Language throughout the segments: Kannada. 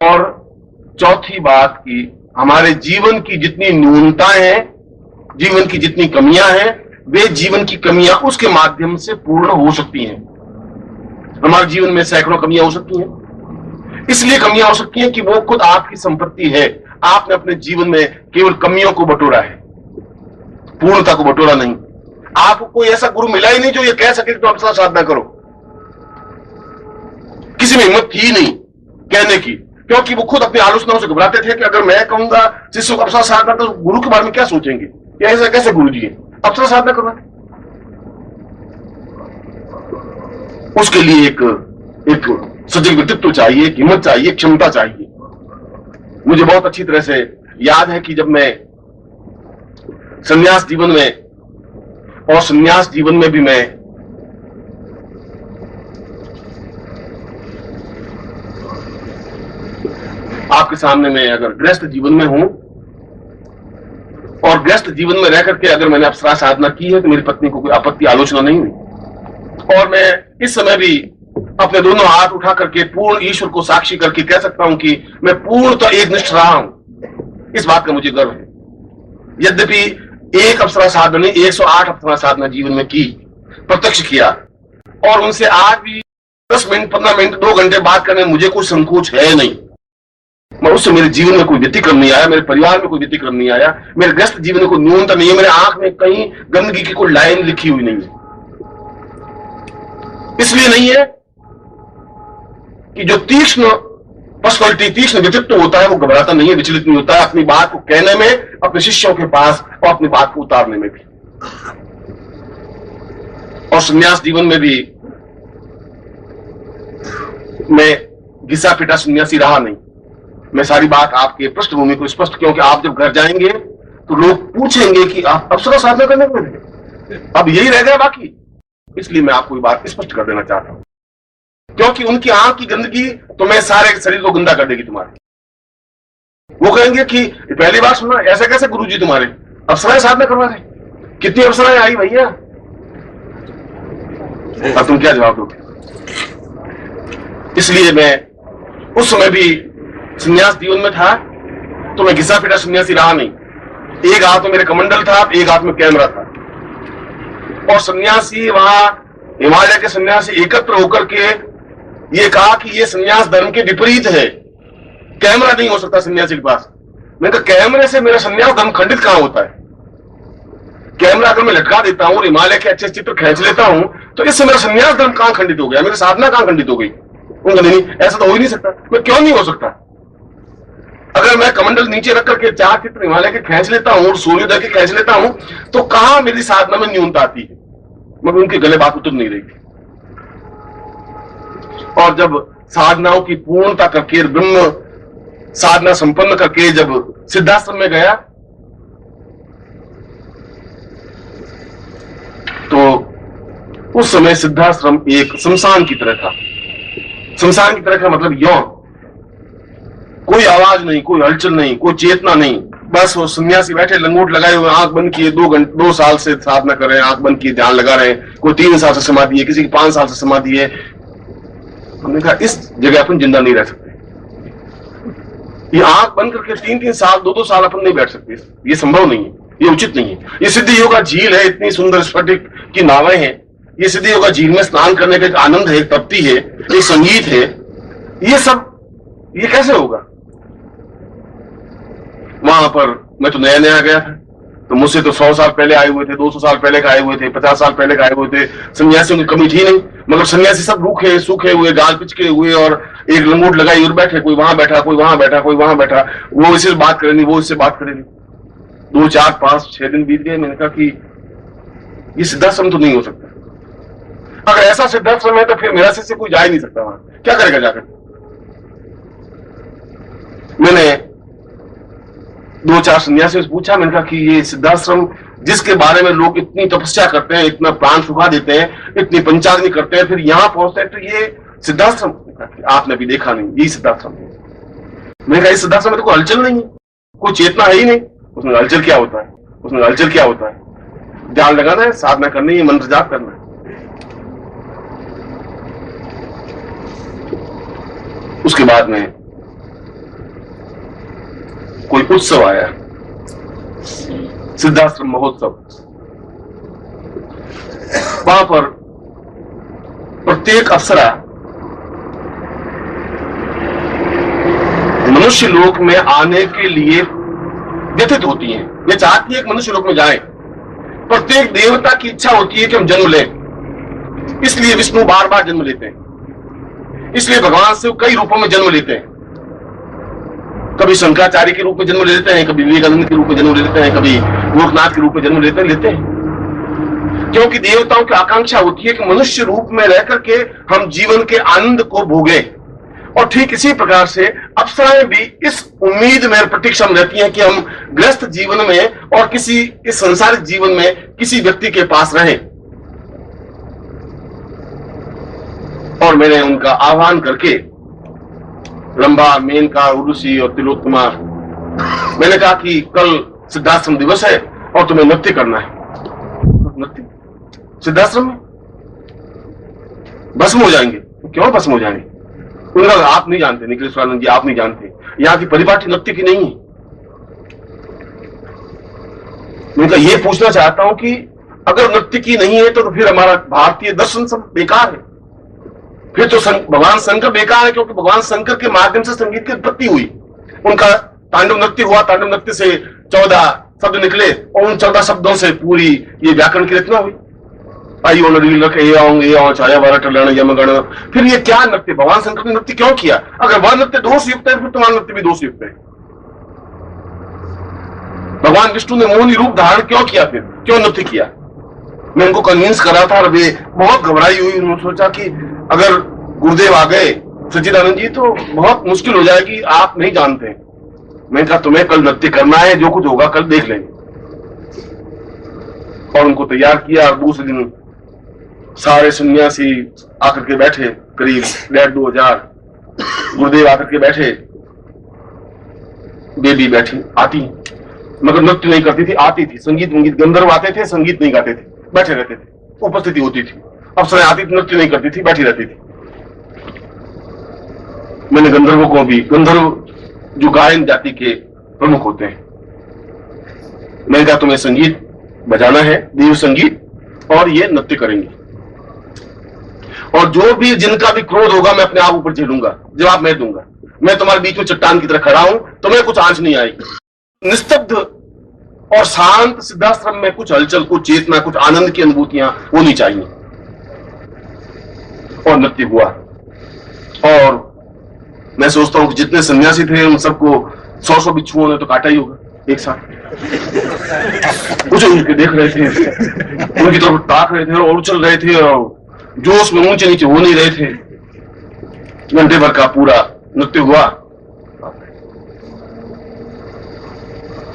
और चौथी बात की हमारे जीवन की जितनी न्यूनताएं हैं, जीवन की जितनी कमियां हैं, वे जीवन की कमियां उसके माध्यम से पूर्ण हो सकती हैं। हमारे जीवन में सैकड़ों कमियां हो सकती हैं, इसलिए कमियां हो सकती हैं कि वो खुद आपकी संपत्ति है। आपने अपने जीवन में केवल कमियों को बटोरा है, पूर्णता को बटोरा नहीं। आपको कोई ऐसा गुरु मिला ही नहीं जो ये कह सके कि तुम अप्सरा साधना करो। किसी में हिम्मत थी नहीं कहने की, क्योंकि वो खुद अपनी आलोचनाओं से घबराते थे कि अगर मैं कहूंगा शिष्यों को अप्सरा साधना तो गुरु के बारे में क्या सोचेंगे, कि ऐसा कैसे गुरु जी है अप्सरा साधना करना। उसके लिए एक सजग व्यक्तित्व चाहिए, एक हिम्मत चाहिए, क्षमता चाहिए। मुझे बहुत अच्छी तरह से याद है कि जब मैं संन्यास जीवन में, और संन्यास जीवन में भी मैं आपके सामने में अगर गृहस्थ जीवन में हूं, और गृहस्थ जीवन में रह करके अगर मैंने अप्सरा साधना की है तो मेरी पत्नी को कोई आपत्ति आलोचना नहीं हुई। और मैं इस समय भी अपने दोनों हाथ उठा करके पूर्ण ईश्वर को साक्षी करके कह सकता हूं कि मैं पूर्णतः एकनिष्ठ रहा हूं। इस बात का मुझे गर्व है। यद्यपि एक अप्सरा साधना ने 108 अप्सरा साधना जीवन में की, प्रत्यक्ष किया, और उनसे आज भी 10 मिनट 15 मिनट 2 घंटे बात करने में मुझे कोई संकोच है नहीं। मैं उससे मेरे जीवन में कोई व्यतिक्रम नहीं आया, मेरे परिवार में कोई व्यतिक्रम नहीं आया, मेरे ग्रस्त जीवन में कोई न्यूनता नहीं है, मेरे आंख में कहीं गंदगी की कोई लाइन लिखी हुई नहीं है। इसलिए नहीं है कि जो तीक्ष्ण पर्सनालिटी, तीक्ष्ण व्यक्तित्व होता है वो घबराता नहीं है, विचलित नहीं होता है अपनी बात को कहने में, अपने शिष्यों के पास, और अपनी बात को उतारने में भी। और संन्यास जीवन में भी मैं घिसा पिटा सन्यासी रहा नहीं। मैं सारी बात आपके पृष्ठभूमि को स्पष्ट, क्योंकि आप जब घर जाएंगे तो लोग पूछेंगे कि आप अप्सरा साधना करने को थे, अब यही रह गया बाकी। इसलिए मैं आपको ये बात स्पष्ट कर देना चाहता हूं, क्योंकि उनकी आंख की गंदगी तो मैं सारे शरीर को गंदा कर देगी तुम्हारे। वो कहेंगे कि पहली बार सुना, ऐसा कैसे गुरुजी तुम्हारे अप्सराएं साधना करवा रहे, कितनी अप्सराएं आई भैया, अब तुम क्या जवाब दोगे। इसलिए मैं उस समय भी संन्यास जीवन में था तो मैं घिसा पिटा सन्यासी रहा नहीं। एक हाथ में मेरे कमंडल था, एक हाथ में कैमरा था, और सन्यासी वहां हिमालय के सन्यासी एकत्र होकर के ये कहा कि ये सन्यास धर्म के विपरीत है, कैमरा नहीं हो सकता सन्यासी के पास। मैंने कहा कैमरे से मेरा सन्यास धर्म खंडित कहां होता है। कैमरा अगर मैं लटका देता हूं और हिमालय के अच्छे चित्र खींच लेता हूं तो इससे मेरा सन्यास धर्म कहां खंडित हो गया, मेरी साधना कहां खंडित हो गई। उनका नहीं, ऐसा तो हो ही नहीं सकता। मैं क्यों नहीं हो सकता, अगर मैं कमंडल नीचे रख करके 4 चित्र हिमालय के खींच लेता हूं और सूर्योदय के खींच लेता हूं तो कहां मेरी साधना में न्यूनता आती है। मगर उनके गले बात उतर नहीं रही थी। और जब साधनाओं की पूर्णता करके, ब्रह्म साधना संपन्न करके जब सिद्धाश्रम में गया तो उस समय सिद्धाश्रम एक शमशान की तरह था। शमशान की तरह का मतलब यौन, कोई आवाज नहीं, कोई हलचल नहीं, कोई चेतना नहीं, बस वो सन्यासी बैठे लंगोट लगाए हुए, आंख बंद किए, 2 साल से साधना कर रहे हैं, आंख बंद किए ध्यान लगा रहे हैं। कोई 3 साल से समाधि है, किसी की 5 साल से समाधि है। हमने कहा इस जगह अपन जिंदा नहीं रह सकते, ये आंख बंद करके 3-3 साल 2-2 साल अपन नहीं बैठ सकते, ये संभव नहीं है, ये उचित नहीं है। ये सिद्धि योगा झील है, इतनी सुंदर स्फटिक की नावें हैं, ये सिद्धि योगा झील में स्नान करने का एक आनंद है, एक तृप्ति है, एक संगीत है, ये सब ये कैसे होगा। वहां पर मैं तो नया नया गया था, तो मुझसे तो 100 साल पहले आए हुए थे, 200 साल पहले का आए हुए थे, 50 साल पहले का आए हुए थे। सन्यासियों की कमी थी नहीं, मगर सन्यासी सब रूखे सूखे हुए, गाल पिचके हुए, और एक लंगोट लगाई और बैठे, कोई वहां बैठा, कोई वहां बैठा, कोई वहां बैठा, वो इससे बात करेंगे, वो इससे बात करेंगे। 2, 4, 5, 6 दिन बीत गए। मैंने कहा कि ये सिद्धाश्रम तो नहीं हो सकता। अगर ऐसा सिद्धाश्रम है तो फिर मेरा शिष्य कोई जा ही नहीं सकता, वहां क्या करेगा जाकर। मैंने 2-4 सन्यासियों से पूछा, मैंने कहा कि ये सिद्धाश्रम जिसके बारे में लोग इतनी तपस्या करते हैं, इतना प्राण सुखा देते हैं, इतनी पंचाग्नि करते हैं, फिर यहां पहुंचते हैं तो ये सिद्धाश्रम आपने भी देखा नहीं, यही सिद्धाश्रम है। मैंने कहा इस सिद्धाश्रम में तो कोई हलचल नहीं है, कोई चेतना है ही नहीं। उसमें हलचल क्या होता है, उसमें हलचल क्या होता है, ध्यान लगाना है, साधना करनी है, मंत्र जाप करना है। उसके बाद में कोई उत्सव आया, सिद्धाश्रम महोत्सव, वहां पर प्रत्येक अप्सरा मनुष्य लोक में आने के लिए व्यथित होती हैं। ये चाहती है कि मनुष्य लोक में जाएं। प्रत्येक देवता की इच्छा होती है कि हम जन्म लें, इसलिए विष्णु बार बार जन्म लेते हैं, इसलिए भगवान शिव कई रूपों में जन्म लेते हैं। कभी शंकराचार्य के रूप में जन्म ले लेते हैं, कभी विवेकानंद के रूप में जन्म ले लेते हैं, कभी गोरखनाथ के रूप में जन्म लेते हैं, क्योंकि देवताओं की आकांक्षा होती है कि मनुष्य रूप में रह करके हम जीवन के आनंद को भोगें। और ठीक इसी प्रकार से अप्सराएं भी इस उम्मीद में प्रतीक्षा में रहती हैं कि हम गृहस्थ जीवन में और किसी इस संसारिक जीवन में किसी व्यक्ति के पास रहें। और मैंने उनका आह्वान करके रंभा, मेनका, उर्वशी और तिलोत्तमा, मैंने कहा कि कल सिद्धाश्रम दिवस है और तुम्हें नृत्य करना है। नृत्य सिद्धाश्रम में भस्म हो जाएंगे। क्यों भस्म हो जाएंगे? उनका आप नहीं जानते, निखिलेश्वरानंद जी, आप नहीं जानते, यहां की परिपाटी नृत्य की नहीं है। उनका ये पूछना चाहता हूं कि अगर नृत्य की नहीं है तो फिर हमारा भारतीय दर्शन सब बेकार है। फिर तो भगवान शंकर बेकार है, क्योंकि भगवान शंकर के माध्यम से संगीत की उत्पत्ति हुई। उनका तांडव नृत्य हुआ, तांडव नृत्य से 14 शब्द निकले और उन 14 शब्दों से पूरी ये व्याकरण की रचना हुई। आई ओन रील रखे छाया वारा टलन यमगण। फिर ये क्या नृत्य? भगवान शंकर ने नृत्य क्यों किया? अगर वह नृत्य दोष युक्त है फिर तुम्हारा नृत्य भी दोष युक्त है। भगवान विष्णु ने मोहिनी रूप धारण क्यों किया? फिर क्यों नृत्य किया? मैं उनको कन्विंस कर रहा था और वे बहुत घबराई हुई। उन्होंने सोचा कि अगर गुरुदेव आ गए सच्चिदानंद जी तो बहुत मुश्किल हो जाएगी, आप नहीं जानते। मैंने कहा तुम्हें कल नृत्य करना है, जो कुछ होगा कल देख लेंगे। और उनको तैयार किया और दूसरे दिन सारे सन्यासी आकर के बैठे, करीब 1500 गुरुदेव आकर के बैठे, बेबी बैठी आती मगर नृत्य नहीं करती थी, आती थी। संगीत गंधर्व आते थे, संगीत नहीं गाते थे, बैठे रहते थे, उपस्थिति होती थी। अप्सराएं आती थी, नृत्य नहीं करती थी, बैठी रहती थी। मैंने गंधर्वों को भी, गंधर्व जो गायन जाति के प्रमुख होते हैं, मैंने कहा तुम्हें संगीत बजाना है, देव संगीत, और ये नृत्य करेंगे। और जो भी जिनका भी क्रोध होगा मैं अपने आप ऊपर झेलूंगा, जवाब मैं दूंगा। मैं तुम्हारे बीच में चट्टान की तरह खड़ा हूं, तुम्हें कुछ आंच नहीं आएगी। निस्तब्ध और शांत सिद्धाश्रम में कुछ हलचल, कुछ चेतना, कुछ आनंद की अनुभूतियां होनी चाहिए। और नृत्य हुआ। और मैं सोचता हूं कि जितने सन्यासी थे उन सबको 100 बिच्छुओं ने तो काटा ही होगा एक साथ। उनके देख रहे थे, उनकी तरफ ताक रहे थे और उछल रहे थे और जोश में ऊंचे नीचे हो नहीं रहे थे। घंटे भर का पूरा नृत्य हुआ।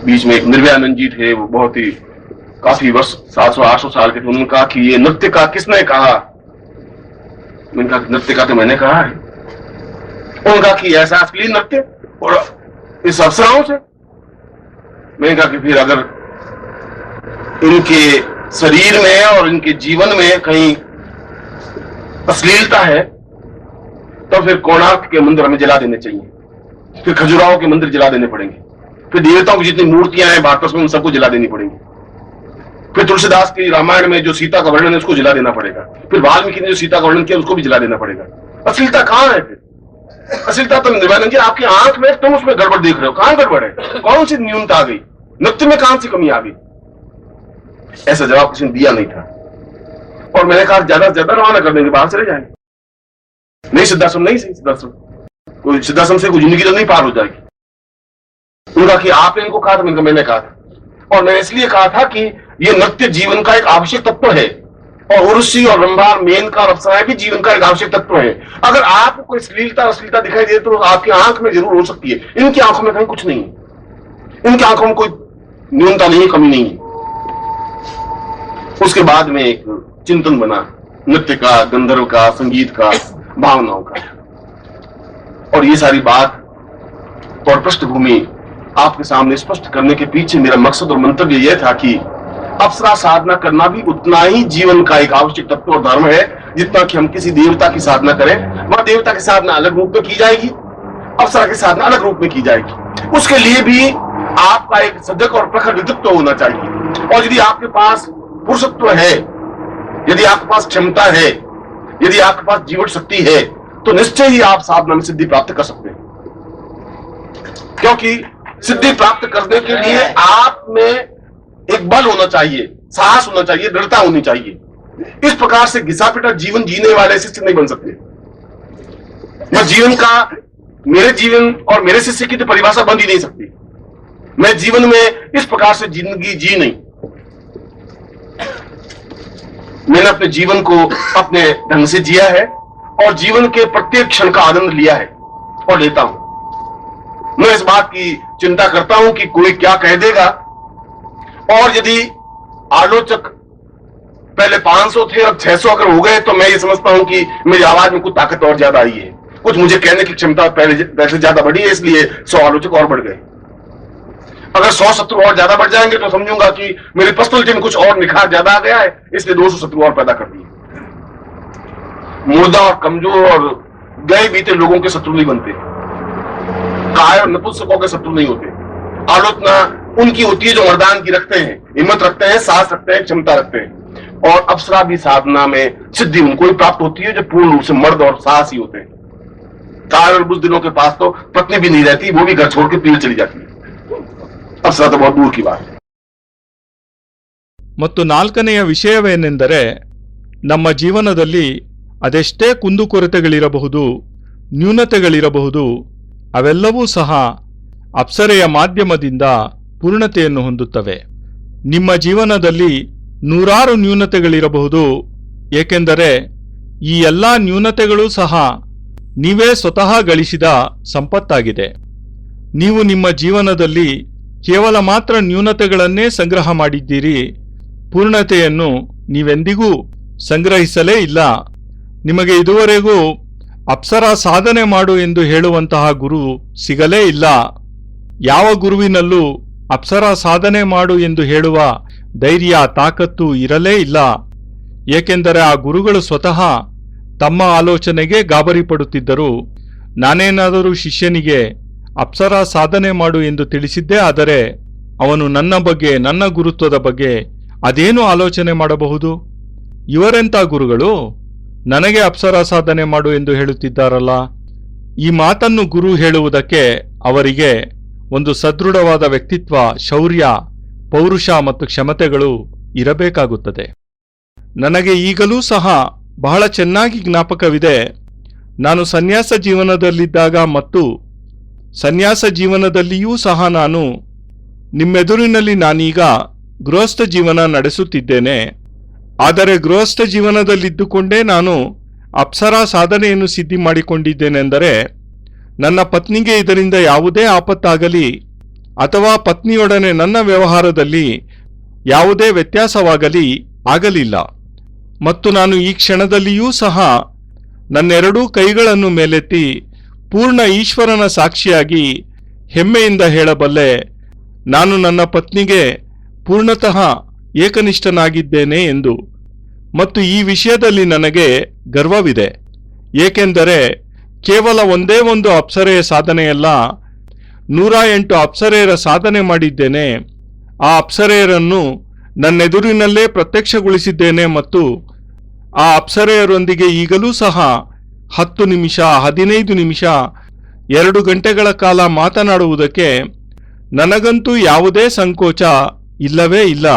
बीच में एक निर्भयानंद जी थे, वो बहुत ही काफी वर्ष 700-800 साल के थे। उन्होंने कहा कि ये नृत्य का किसने कहा? मैंने कहा नृत्य का तो मैंने कहा है। उन्होंने कहा कि ऐसा अश्लील नृत्य और इस अप्सराओं से? मैंने कहा कि फिर अगर इनके शरीर में और इनके जीवन में कहीं अश्लीलता है तो फिर कोणार्क के मंदिर हमें जला देने चाहिए, फिर खजुराहो के मंदिर जला देने पड़ेंगे, फिर देवताओं की जितनी मूर्तियां हैं भारत में उन सबको जला देनी पड़ेंगी, फिर तुलसीदास की रामायण में जो सीता का वर्णन है उसको जला देना पड़ेगा, फिर वाल्मीकि ने जो सीता का वर्णन किया उसको भी जला देना पड़ेगा। अश्लीलता कहां है? फिर अश्लीलता तो निर्भयानंद जी आपकी आंख में, तुम उसमें गड़बड़ देख रहे हो। कहां गड़बड़ है? कौन सी न्यूनता आ गई? नृत्य में कहां सी कमी आ गई? ऐसा जवाब किसी ने दिया नहीं था। और मैंने कहा ज्यादा से ज्यादा रवाना कर देंगे, बाहर चले जाएंगे। नहीं सिद्धाश्रम नहीं, सही सिद्धाश्रम कोई सिद्धाश्रम से कोई जिंदगी तो नहीं पार हो जाएगी। उनका कि आपने इनको कहा था, मैंने कहा था। और मैंने इसलिए कहा था कि ये नृत्य जीवन का एक आवश्यक तत्व है और उर्वशी और रंभा, मेनका और अप्सराएं भी जीवन का एक आवश्यक तत्व है। अगर आपको कोई अश्लीलता दिखाई दे तो आपकी आंख में जरूर हो सकती है, इनकी आंखों में कहीं कुछ नहीं है। इनकी आंखों में कोई न्यूनता नहीं, कमी नहीं है। उसके बाद में एक चिंतन बना नृत्य का, गंधर्व का, संगीत का, भावनाओं का। और ये सारी बात और पृष्ठभूमि आपके सामने स्पष्ट करने के पीछे मेरा मकसद और मंतव्य यह था कि अप्सरा साधना करना भी उतना ही जीवन का एक आवश्यक तत्व और धर्म है जितना कि हम किसी देवता की साधना करें। वह देवता की साधना अलग रूप में की जाएगी, अप्सरा की साधना अलग रूप में की जाएगी। उसके लिए भी आपका एक सजग और प्रखर व्यक्तित्व होना चाहिए। और यदि आपके पास पुरुषत्व है, यदि आपके पास क्षमता है, यदि आपके पास जीवन शक्ति है, तो निश्चय ही आप साधना में सिद्धि प्राप्त कर सकते हैं। क्योंकि सिद्धि प्राप्त करने के लिए आप में एक बल होना चाहिए, साहस होना चाहिए, दृढ़ता होनी चाहिए। इस प्रकार से घिसा पिटा जीवन जीने वाले शिष्य नहीं बन सकते। मैं जीवन का, मेरे जीवन और मेरे शिष्य की तो परिभाषा बन ही नहीं सकती। मैं जीवन में इस प्रकार से जिंदगी जी नहीं। मैंने अपने जीवन को अपने ढंग से जिया है और जीवन के प्रत्येक क्षण का आनंद लिया है और लेता हूं। मैं इस बात की चिंता करता हूं कि कोई क्या कह देगा। और यदि आलोचक पहले 500 थे और 600 अगर हो गए, तो मैं ये समझता हूं कि मेरी आवाज में कुछ ताकत और ज्यादा आई है, कुछ मुझे कहने की क्षमता पहले से ज्यादा बढ़ी है, इसलिए 100 आलोचक और बढ़ गए। अगर 100 शत्रु और ज्यादा बढ़ जाएंगे तो समझूंगा कि मेरी पर्सनलिटी में कुछ और निखार ज्यादा आ गया है, इसलिए 200 शत्रु और पैदा कर दिए। मुर्दा और कमजोर और गए बीते लोगों के शत्रु नहीं बनते, काय और नपुंसकों के शत्रु नहीं होते। आलोचना उनकी होती है जो मर्दान की रखते हैं, हिम्मत रखते हैं, साहस रखते हैं, क्षमता रखते हैं। और अप्सरा भी साधना में सिद्धि उनको ही प्राप्त होती है जो पूर्ण रूप से मर्द और साहसी होते हैं। काय और बुज़दिलों के पास तो पत्नी भी नहीं रहती, वो भी घर छोड़ के पीछे चली जाती है। अप्सरा तो बहुत दूर की बात है। ಮತ್ತು ನಾಲ್ಕನೆಯ ವಿಷಯವೇನೆಂದರೆ, ನಮ್ಮ ಜೀವನದಲ್ಲಿ ಅದೆಷ್ಟೇ ಕುಂದುಕೊರತೆಗಳಿರಬಹುದು, ನ್ಯೂನತೆಗಳಿರಬಹುದು, ಅವೆಲ್ಲವೂ ಸಹ ಅಪ್ಸರೆಯ ಮಾಧ್ಯಮದಿಂದ ಪೂರ್ಣತೆಯನ್ನು ಹೊಂದುತ್ತವೆ. ನಿಮ್ಮ ಜೀವನದಲ್ಲಿ ನೂರಾರು ನ್ಯೂನತೆಗಳಿರಬಹುದು, ಏಕೆಂದರೆ ಈ ಎಲ್ಲ ನ್ಯೂನತೆಗಳೂ ಸಹ ನೀವೇ ಸ್ವತಃ ಗಳಿಸಿದ ಸಂಪತ್ತಾಗಿದೆ. ನೀವು ನಿಮ್ಮ ಜೀವನದಲ್ಲಿ ಕೇವಲ ಮಾತ್ರ ನ್ಯೂನತೆಗಳನ್ನೇ ಸಂಗ್ರಹ ಮಾಡಿದ್ದೀರಿ, ಪೂರ್ಣತೆಯನ್ನು ನೀವೆಂದಿಗೂ ಸಂಗ್ರಹಿಸಲೇ ಇಲ್ಲ. ನಿಮಗೆ ಇದುವರೆಗೂ ಅಪ್ಸರಾ ಸಾಧನೆ ಮಾಡು ಎಂದು ಹೇಳುವಂತಹ ಗುರು ಸಿಗಲೇ ಇಲ್ಲ. ಯಾವ ಗುರುವಿನಲ್ಲೂ ಅಪ್ಸರಾ ಸಾಧನೆ ಮಾಡು ಎಂದು ಹೇಳುವ ಧೈರ್ಯ, ತಾಕತ್ತು ಇರಲೇ ಇಲ್ಲ. ಏಕೆಂದರೆ ಆ ಗುರುಗಳು ಸ್ವತಃ ತಮ್ಮ ಆಲೋಚನೆಗೆ ಗಾಬರಿ ಪಡುತ್ತಿದ್ದರು. ನಾನೇನಾದರೂ ಶಿಷ್ಯನಿಗೆ ಅಪ್ಸರಾ ಸಾಧನೆ ಮಾಡು ಎಂದು ತಿಳಿಸಿದ್ದೇ ಆದರೆ ಅವನು ನನ್ನ ಬಗ್ಗೆ, ನನ್ನ ಗುರುತ್ವದ ಬಗ್ಗೆ ಅದೇನು ಆಲೋಚನೆ ಮಾಡಬಹುದು? ಇವರೆಂಥ ಗುರುಗಳು ನನಗೆ ಅಪ್ಸರಾ ಸಾಧನೆ ಮಾಡು ಎಂದು ಹೇಳುತ್ತಿದ್ದಾರಲ್ಲ. ಈ ಮಾತನ್ನು ಗುರು ಹೇಳುವುದಕ್ಕೆ ಅವರಿಗೆ ಒಂದು ಸದೃಢವಾದ ವ್ಯಕ್ತಿತ್ವ, ಶೌರ್ಯ, ಪೌರುಷ ಮತ್ತು ಕ್ಷಮತೆಗಳು ಇರಬೇಕಾಗುತ್ತದೆ. ನನಗೆ ಈಗಲೂ ಸಹ ಬಹಳ ಚೆನ್ನಾಗಿ ಜ್ಞಾಪಕವಿದೆ. ನಾನು ಸನ್ಯಾಸ ಜೀವನದಲ್ಲಿದ್ದಾಗ ಮತ್ತು ಸನ್ಯಾಸ ಜೀವನದಲ್ಲಿಯೂ ಸಹ ನಾನು ನಿಮ್ಮೆದುರಿನಲ್ಲಿ ನಾನೀಗ ಗೃಹಸ್ಥ ಜೀವನ ನಡೆಸುತ್ತಿದ್ದೇನೆ. ಆದರೆ ಗೃಹಸ್ಥ ಜೀವನದಲ್ಲಿದ್ದುಕೊಂಡೇ ನಾನು ಅಪ್ಸರಾ ಸಾಧನೆಯನ್ನು ಸಿದ್ಧಿ ಮಾಡಿಕೊಂಡಿದ್ದೇನೆಂದರೆ ನನ್ನ ಪತ್ನಿಗೆ ಇದರಿಂದ ಯಾವುದೇ ಆಪತ್ತಾಗಲಿ ಅಥವಾ ಪತ್ನಿಯೊಡನೆ ನನ್ನ ವ್ಯವಹಾರದಲ್ಲಿ ಯಾವುದೇ ವ್ಯತ್ಯಾಸವಾಗಲಿ ಆಗಲಿಲ್ಲ. ಮತ್ತು ನಾನು ಈ ಕ್ಷಣದಲ್ಲಿಯೂ ಸಹ ನನ್ನೆರಡೂ ಕೈಗಳನ್ನು ಮೇಲೆತ್ತಿ ಪೂರ್ಣ ಈಶ್ವರನ ಸಾಕ್ಷಿಯಾಗಿ ಹೆಮ್ಮೆಯಿಂದ ಹೇಳಬಲ್ಲೆ, ನಾನು ನನ್ನ ಪತ್ನಿಗೆ ಪೂರ್ಣತಃ ಏಕನಿಷ್ಠನಾಗಿದ್ದೇನೆ ಎಂದು. ಮತ್ತು ಈ ವಿಷಯದಲ್ಲಿ ನನಗೆ ಗರ್ವವಿದೆ. ಏಕೆಂದರೆ ಕೇವಲ ಒಂದೇ ಒಂದು ಅಪ್ಸರೆಯ ಸಾಧನೆಯಲ್ಲ, 108 ಅಪ್ಸರೆಯರ ಸಾಧನೆ ಮಾಡಿದ್ದೇನೆ. ಆ ಅಪ್ಸರೆಯರನ್ನು ನನ್ನೆದುರಿನಲ್ಲೇ ಪ್ರತ್ಯಕ್ಷಗೊಳಿಸಿದ್ದೇನೆ ಮತ್ತು ಆ ಅಪ್ಸರೆಯರೊಂದಿಗೆ ಈಗಲೂ ಸಹ 10 ನಿಮಿಷ, 15 ನಿಮಿಷ, 2 ಗಂಟೆಗಳ ಕಾಲ ಮಾತನಾಡುವುದಕ್ಕೆ ನನಗಂತೂ ಯಾವುದೇ ಸಂಕೋಚ ಇಲ್ಲವೇ ಇಲ್ಲ.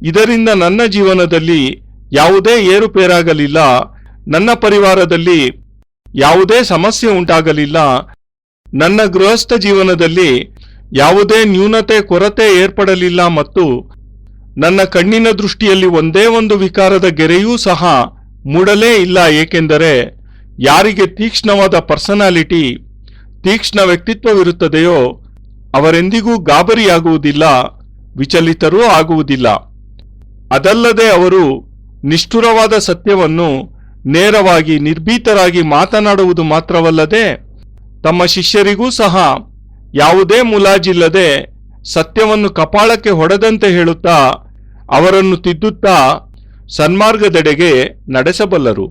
ಇದರಿಂದ ನನ್ನ ಜೀವನದಲ್ಲಿ ಯಾವುದೇ ಏರುಪೇರಾಗಲಿಲ್ಲ, ನನ್ನ ಪರಿವಾರದಲ್ಲಿ ಯಾವುದೇ ಸಮಸ್ಯೆ ಉಂಟಾಗಲಿಲ್ಲ, ನನ್ನ ಗೃಹಸ್ಥ ಜೀವನದಲ್ಲಿ ಯಾವುದೇ ನ್ಯೂನತೆ, ಕೊರತೆ ಏರ್ಪಡಲಿಲ್ಲ ಮತ್ತು ನನ್ನ ಕಣ್ಣಿನ ದೃಷ್ಟಿಯಲ್ಲಿ ಒಂದೇ ಒಂದು ವಿಕಾರದ ಗೆರೆಯೂ ಸಹ ಮೂಡಲೇ ಇಲ್ಲ. ಏಕೆಂದರೆ ಯಾರಿಗೆ ತೀಕ್ಷ್ಣವಾದ ಪರ್ಸನಾಲಿಟಿ, ತೀಕ್ಷ್ಣ ವ್ಯಕ್ತಿತ್ವವಿರುತ್ತದೆಯೋ ಅವರೆಂದಿಗೂ ಗಾಬರಿಯಾಗುವುದಿಲ್ಲ, ವಿಚಲಿತರೂ ಆಗುವುದಿಲ್ಲ. ಅದಲ್ಲದೆ ಅವರು ನಿಷ್ಠುರವಾದ ಸತ್ಯವನ್ನು ನೇರವಾಗಿ, ನಿರ್ಭೀತರಾಗಿ ಮಾತನಾಡುವುದು ಮಾತ್ರವಲ್ಲದೆ ತಮ್ಮ ಶಿಷ್ಯರಿಗೂ ಸಹ ಯಾವುದೇ ಮುಲಾಜಿಲ್ಲದೆ ಸತ್ಯವನ್ನು ಕಪಾಳಕ್ಕೆ ಹೊಡೆದಂತೆ ಹೇಳುತ್ತಾ ಅವರನ್ನು ತಿದ್ದುತ್ತಾ ಸನ್ಮಾರ್ಗದೆಡೆಗೆ ನಡೆಸಬಲ್ಲರು.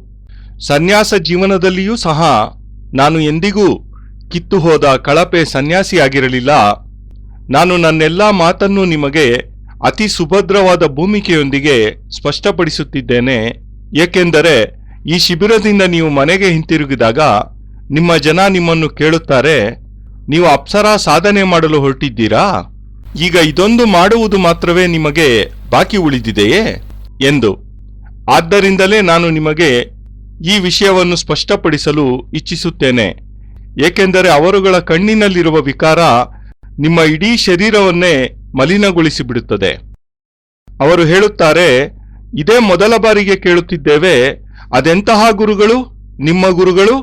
ಸನ್ಯಾಸ ಜೀವನದಲ್ಲಿಯೂ ಸಹ ನಾನು ಎಂದಿಗೂ ಕಿತ್ತು ಹೋದ ಕಳಪೆ ಸನ್ಯಾಸಿಯಾಗಿರಲಿಲ್ಲ. ನಾನು ನನ್ನೆಲ್ಲ ಮಾತನ್ನು ನಿಮಗೆ ಅತಿ ಸುಭದ್ರವಾದ ಭೂಮಿಕೆಯೊಂದಿಗೆ ಸ್ಪಷ್ಟಪಡಿಸುತ್ತಿದ್ದೇನೆ. ಏಕೆಂದರೆ ಈ ಶಿಬಿರದಿಂದ ನೀವು ಮನೆಗೆ ಹಿಂತಿರುಗಿದಾಗ ನಿಮ್ಮ ಜನ ನಿಮ್ಮನ್ನು ಕೇಳುತ್ತಾರೆ, ನೀವು ಅಪ್ಸರಾ ಸಾಧನೆ ಮಾಡಲು ಹೊರಟಿದ್ದೀರಾ? ಈಗ ಇದೊಂದು ಮಾಡುವುದು ಮಾತ್ರವೇ ನಿಮಗೆ ಬಾಕಿ ಉಳಿದಿದೆಯೇ ಎಂದು. ಆದ್ದರಿಂದಲೇ ನಾನು ನಿಮಗೆ ಈ ವಿಷಯವನ್ನು ಸ್ಪಷ್ಟಪಡಿಸಲು ಇಚ್ಛಿಸುತ್ತೇನೆ. ಏಕೆಂದರೆ ಅವರುಗಳ ಕಣ್ಣಿನಲ್ಲಿರುವ ವಿಕಾರ ನಿಮ್ಮ ಇಡೀ ಶರೀರವನ್ನೇ ಮಲಿನಗೊಳಿಸಿಬಿಡುತ್ತದೆ. ಅವರು ಹೇಳುತ್ತಾರೆ, ಇದೇ ಮೊದಲ ಬಾರಿಗೆ ಕೇಳುತ್ತಿದ್ದೇವೆ. ಅದೆಂತಹ ಗುರುಗಳು? ನಿಮ್ಮ ಗುರುಗಳು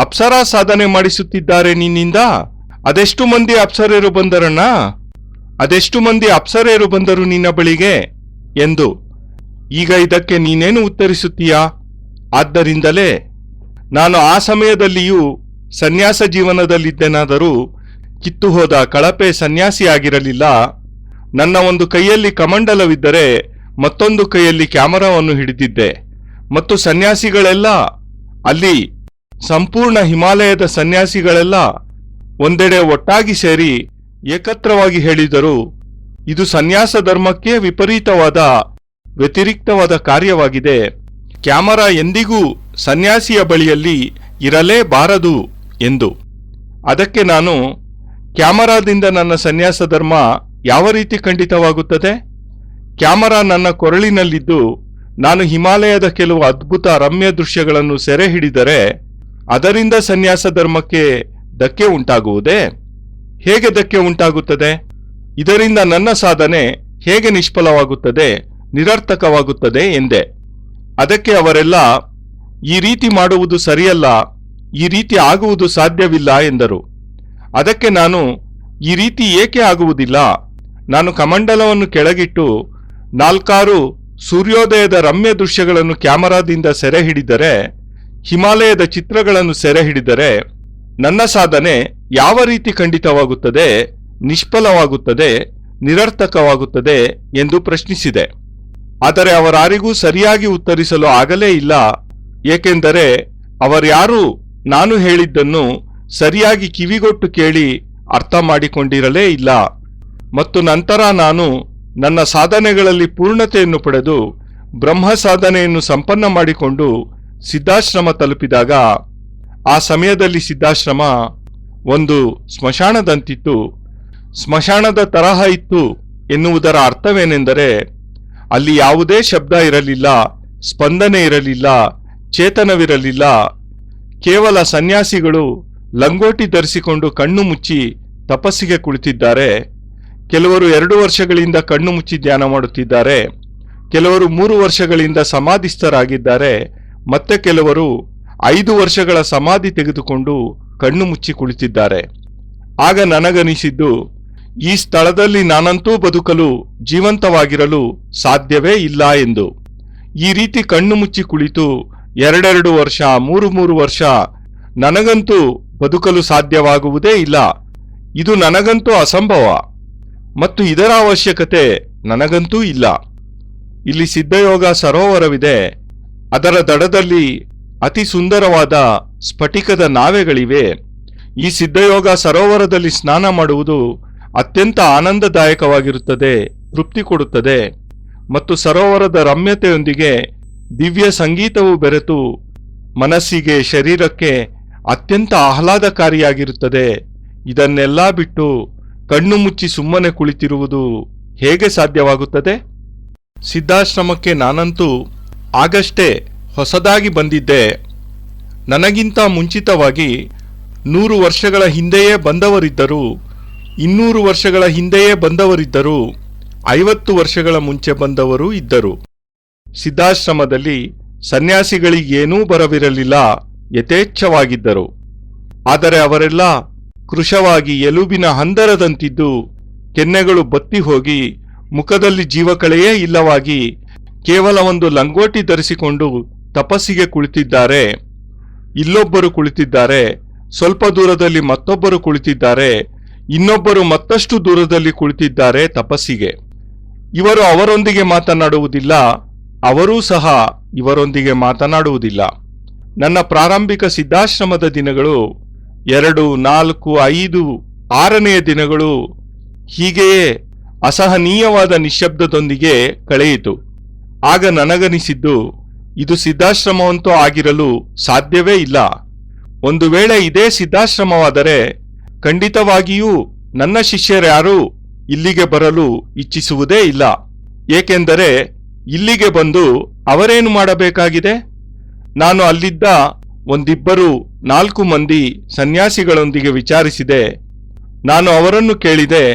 ಅಪ್ಸರಾ ಸಾಧನೆ ಮಾಡಿಸುತ್ತಿದ್ದಾರೆ ನಿನ್ನಿಂದ? ಅದೆಷ್ಟು ಮಂದಿ ಅಪ್ಸರೆಯರು ಬಂದರಣ್ಣ? ಅದೆಷ್ಟು ಮಂದಿ ಅಪ್ಸರೆಯರು ಬಂದರು ನಿನ್ನ ಬಳಿಗೆ ಎಂದು. ಈಗ ಇದಕ್ಕೆ ನೀನೇನು ಉತ್ತರಿಸುತ್ತೀಯಾ? ಆದ್ದರಿಂದಲೇ ನಾನು ಆ ಸಮಯದಲ್ಲಿಯೂ ಸನ್ಯಾಸ ಜೀವನದಲ್ಲಿದ್ದೆನಾದರೂ ಕಿತ್ತು ಹೋದ ಕಳಪೆ ಸನ್ಯಾಸಿಯಾಗಿರಲಿಲ್ಲ. ನನ್ನ ಒಂದು ಕೈಯಲ್ಲಿ ಕಮಂಡಲವಿದ್ದರೆ ಮತ್ತೊಂದು ಕೈಯಲ್ಲಿ ಕ್ಯಾಮರಾವನ್ನು ಹಿಡಿದಿದ್ದೆ. ಮತ್ತು ಸನ್ಯಾಸಿಗಳೆಲ್ಲ ಅಲ್ಲಿ, ಸಂಪೂರ್ಣ ಹಿಮಾಲಯದ ಸನ್ಯಾಸಿಗಳೆಲ್ಲ ಒಂದೆಡೆ ಒಟ್ಟಾಗಿ ಸೇರಿ ಏಕತ್ರವಾಗಿ ಹೇಳಿದರು, ಇದು ಸನ್ಯಾಸ ಧರ್ಮಕ್ಕೆ ವಿಪರೀತವಾದ ವ್ಯತಿರಿಕ್ತವಾದ ಕಾರ್ಯವಾಗಿದೆ. ಕ್ಯಾಮರಾ ಎಂದಿಗೂ ಸನ್ಯಾಸಿಯ ಬಳಿಯಲ್ಲಿ ಇರಲೇಬಾರದು ಎಂದು. ಅದಕ್ಕೆ ನಾನು, ಕ್ಯಾಮರಾದಿಂದ ನನ್ನ ಸನ್ಯಾಸ ಧರ್ಮ ಯಾವ ರೀತಿ ಖಂಡಿತವಾಗುತ್ತದೆ? ಕ್ಯಾಮರಾ ನನ್ನ ಕೊರಳಿನಲ್ಲಿದ್ದು ನಾನು ಹಿಮಾಲಯದ ಕೆಲವು ಅದ್ಭುತ ರಮ್ಯ ದೃಶ್ಯಗಳನ್ನು ಸೆರೆ ಹಿಡಿದರೆ ಅದರಿಂದ ಸನ್ಯಾಸ ಧರ್ಮಕ್ಕೆ ಧಕ್ಕೆ ಉಂಟಾಗುವುದೇ? ಹೇಗೆ ಧಕ್ಕೆ ಉಂಟಾಗುತ್ತದೆ? ಇದರಿಂದ ನನ್ನ ಸಾಧನೆ ಹೇಗೆ ನಿಷ್ಫಲವಾಗುತ್ತದೆ, ನಿರರ್ಥಕವಾಗುತ್ತದೆ ಎಂದೆ. ಅದಕ್ಕೆ ಅವರೆಲ್ಲ, ಈ ರೀತಿ ಮಾಡುವುದು ಸರಿಯಲ್ಲ, ಈ ರೀತಿ ಆಗುವುದು ಸಾಧ್ಯವಿಲ್ಲ ಎಂದರು. ಅದಕ್ಕೆ ನಾನು, ಈ ರೀತಿ ಏಕೆ ಆಗುವುದಿಲ್ಲ? ನಾನು ಕಮಂಡಲವನ್ನು ಕೆಳಗಿಟ್ಟು 4-6 ಸೂರ್ಯೋದಯದ ರಮ್ಯ ದೃಶ್ಯಗಳನ್ನು ಕ್ಯಾಮರಾದಿಂದ ಸೆರೆ ಹಿಡಿದರೆ, ಹಿಮಾಲಯದ ಚಿತ್ರಗಳನ್ನು ಸೆರೆ ಹಿಡಿದರೆ ನನ್ನ ಸಾಧನೆ ಯಾವ ರೀತಿ ಖಂಡಿತವಾಗುತ್ತದೆ, ನಿಷ್ಫಲವಾಗುತ್ತದೆ, ನಿರರ್ಥಕವಾಗುತ್ತದೆ ಎಂದು ಪ್ರಶ್ನಿಸಿದೆ. ಆದರೆ ಅವರಾರಿಗೂ ಸರಿಯಾಗಿ ಉತ್ತರಿಸಲು ಆಗಲೇ ಇಲ್ಲ. ಏಕೆಂದರೆ ಅವರ್ಯಾರೂ ನಾನು ಹೇಳಿದ್ದನ್ನು ಸರಿಯಾಗಿ ಕಿವಿಗೊಟ್ಟು ಕೇಳಿ ಅರ್ಥ ಮಾಡಿಕೊಂಡಿರಲೇ ಇಲ್ಲ. ಮತ್ತು ನಂತರ ನಾನು ನನ್ನ ಸಾಧನೆಗಳಲ್ಲಿ ಪೂರ್ಣತೆಯನ್ನು ಪಡೆದು ಬ್ರಹ್ಮ ಸಾಧನೆಯನ್ನು ಸಂಪನ್ನ ಮಾಡಿಕೊಂಡು ಸಿದ್ಧಾಶ್ರಮ ತಲುಪಿದಾಗ, ಆ ಸಮಯದಲ್ಲಿ ಸಿದ್ಧಾಶ್ರಮ ಒಂದು ಸ್ಮಶಾನದಂತಿತ್ತು. ಸ್ಮಶಾನದ ತರಹ ಇತ್ತು ಎನ್ನುವುದರ ಅರ್ಥವೇನೆಂದರೆ, ಅಲ್ಲಿ ಯಾವುದೇ ಶಬ್ದ ಇರಲಿಲ್ಲ, ಸ್ಪಂದನೆ ಇರಲಿಲ್ಲ, ಚೇತನವಿರಲಿಲ್ಲ. ಕೇವಲ ಸನ್ಯಾಸಿಗಳು ಲಂಗೋಟಿ ಧರಿಸಿಕೊಂಡು ಕಣ್ಣು ಮುಚ್ಚಿ ತಪಸ್ಸಿಗೆ ಕುಳಿತಿದ್ದಾರೆ. ಕೆಲವರು 2 ವರ್ಷಗಳಿಂದ ಕಣ್ಣು ಮುಚ್ಚಿ ಧ್ಯಾನ ಮಾಡುತ್ತಿದ್ದಾರೆ. ಕೆಲವರು 3 ವರ್ಷಗಳಿಂದ ಸಮಾಧಿಸ್ಥರಾಗಿದ್ದಾರೆ. ಮತ್ತೆ ಕೆಲವರು 5 ವರ್ಷಗಳ ಸಮಾಧಿ ತೆಗೆದುಕೊಂಡು ಕಣ್ಣು ಮುಚ್ಚಿ ಕುಳಿತಿದ್ದಾರೆ. ಆಗ ನನಗನಿಸಿದ್ದು, ಈ ಸ್ಥಳದಲ್ಲಿ ನಾನಂತೂ ಬದುಕಲು, ಜೀವಂತವಾಗಿರಲು ಸಾಧ್ಯವೇ ಇಲ್ಲ ಎಂದು. ಈ ರೀತಿ ಕಣ್ಣು ಮುಚ್ಚಿ ಕುಳಿತು 2 ವರ್ಷ, 3 ವರ್ಷ ನನಗಂತೂ ಬದುಕಲು ಸಾಧ್ಯವಾಗುವುದೇ ಇಲ್ಲ. ಇದು ನನಗಂತೂ ಅಸಂಭವ ಮತ್ತು ಇದರ ಅವಶ್ಯಕತೆ ನನಗಂತೂ ಇಲ್ಲ. ಇಲ್ಲಿ ಸಿದ್ಧಯೋಗ ಸರೋವರವಿದೆ. ಅದರ ದಡದಲ್ಲಿ ಅತಿ ಸುಂದರವಾದ ಸ್ಫಟಿಕದ ನಾವೆಗಳಿವೆ. ಈ ಸಿದ್ಧಯೋಗ ಸರೋವರದಲ್ಲಿ ಸ್ನಾನ ಮಾಡುವುದು ಅತ್ಯಂತ ಆನಂದದಾಯಕವಾಗಿರುತ್ತದೆ, ತೃಪ್ತಿ ಕೊಡುತ್ತದೆ. ಮತ್ತು ಸರೋವರದ ರಮ್ಯತೆಯೊಂದಿಗೆ ದಿವ್ಯ ಸಂಗೀತವು ಬೆರೆತು ಮನಸ್ಸಿಗೆ, ಶರೀರಕ್ಕೆ ಅತ್ಯಂತ ಆಹ್ಲಾದಕಾರಿಯಾಗಿರುತ್ತದೆ. ಇದನ್ನೆಲ್ಲ ಬಿಟ್ಟು ಕಣ್ಣು ಮುಚ್ಚಿ ಸುಮ್ಮನೆ ಕುಳಿತಿರುವುದು ಹೇಗೆ ಸಾಧ್ಯವಾಗುತ್ತದೆ? ಸಿದ್ಧಾಶ್ರಮಕ್ಕೆ ನಾನಂತೂ ಆಗಷ್ಟೇ ಹೊಸದಾಗಿ ಬಂದಿದ್ದೆ. ನನಗಿಂತ ಮುಂಚಿತವಾಗಿ 100 ವರ್ಷಗಳ ಹಿಂದೆಯೇ ಬಂದವರಿದ್ದರು, 200 ವರ್ಷಗಳ ಹಿಂದೆಯೇ ಬಂದವರಿದ್ದರು, 50 ವರ್ಷಗಳ ಮುಂಚೆ ಬಂದವರೂ ಇದ್ದರು. ಸಿದ್ಧಾಶ್ರಮದಲ್ಲಿ ಸನ್ಯಾಸಿಗಳಿಗೇನೂ ಬರವಿರಲಿಲ್ಲ, ಯಥೇಚ್ಛವಾಗಿದ್ದರು. ಆದರೆ ಅವರೆಲ್ಲ ಕೃಶವಾಗಿ ಎಲುಬಿನ ಹಂದರದಂತಿದ್ದು, ಕೆನ್ನೆಗಳು ಬತ್ತಿ ಹೋಗಿ ಮುಖದಲ್ಲಿ ಜೀವಕಳೆಯೇ ಇಲ್ಲವಾಗಿ ಕೇವಲ ಒಂದು ಲಂಗೋಟಿ ಧರಿಸಿಕೊಂಡು ತಪಸ್ಸಿಗೆ ಕುಳಿತಿದ್ದಾರೆ. ಇಲ್ಲೊಬ್ಬರು ಕುಳಿತಿದ್ದಾರೆ, ಸ್ವಲ್ಪ ದೂರದಲ್ಲಿ ಮತ್ತೊಬ್ಬರು ಕುಳಿತಿದ್ದಾರೆ, ಇನ್ನೊಬ್ಬರು ಮತ್ತಷ್ಟು ದೂರದಲ್ಲಿ ಕುಳಿತಿದ್ದಾರೆ ತಪಸ್ಸಿಗೆ. ಇವರು ಅವರೊಂದಿಗೆ ಮಾತನಾಡುವುದಿಲ್ಲ, ಅವರೂ ಸಹ ಇವರೊಂದಿಗೆ ಮಾತನಾಡುವುದಿಲ್ಲ. ನನ್ನ ಪ್ರಾರಂಭಿಕ ಸಿದ್ಧಾಶ್ರಮದ ದಿನಗಳು 2, 4, 5, 6ನೆಯ ದಿನಗಳು ಹೀಗೆಯೇ ಅಸಹನೀಯವಾದ ನಿಶ್ಶಬ್ದದೊಂದಿಗೆ ಕಳೆಯಿತು. ಆಗ ನನಗನಿಸಿದ್ದು, ಇದು ಸಿದ್ಧಾಶ್ರಮವಂತೂ ಆಗಿರಲು ಸಾಧ್ಯವೇ ಇಲ್ಲ. ಒಂದು ವೇಳೆ ಇದೇ ಸಿದ್ಧಾಶ್ರಮವಾದರೆ ಖಂಡಿತವಾಗಿಯೂ ನನ್ನ ಶಿಷ್ಯರ್ಯಾರೂ ಇಲ್ಲಿಗೆ ಬರಲು ಇಚ್ಛಿಸುವುದೇ ಇಲ್ಲ. ಏಕೆಂದರೆ ಇಲ್ಲಿಗೆ ಬಂದು ಅವರೇನು ಮಾಡಬೇಕಾಗಿದೆ? ನಾನು ಅಲ್ಲಿದ್ದ ಒಂದಿಬ್ಬರು 4 ಮಂದಿ ಸನ್ಯಾಸಿಗಳೊಂದಿಗೆ ವಿಚಾರಿಸಿದೆ. ನಾನು ಅವರನ್ನು ಕೇಳಿದೆ,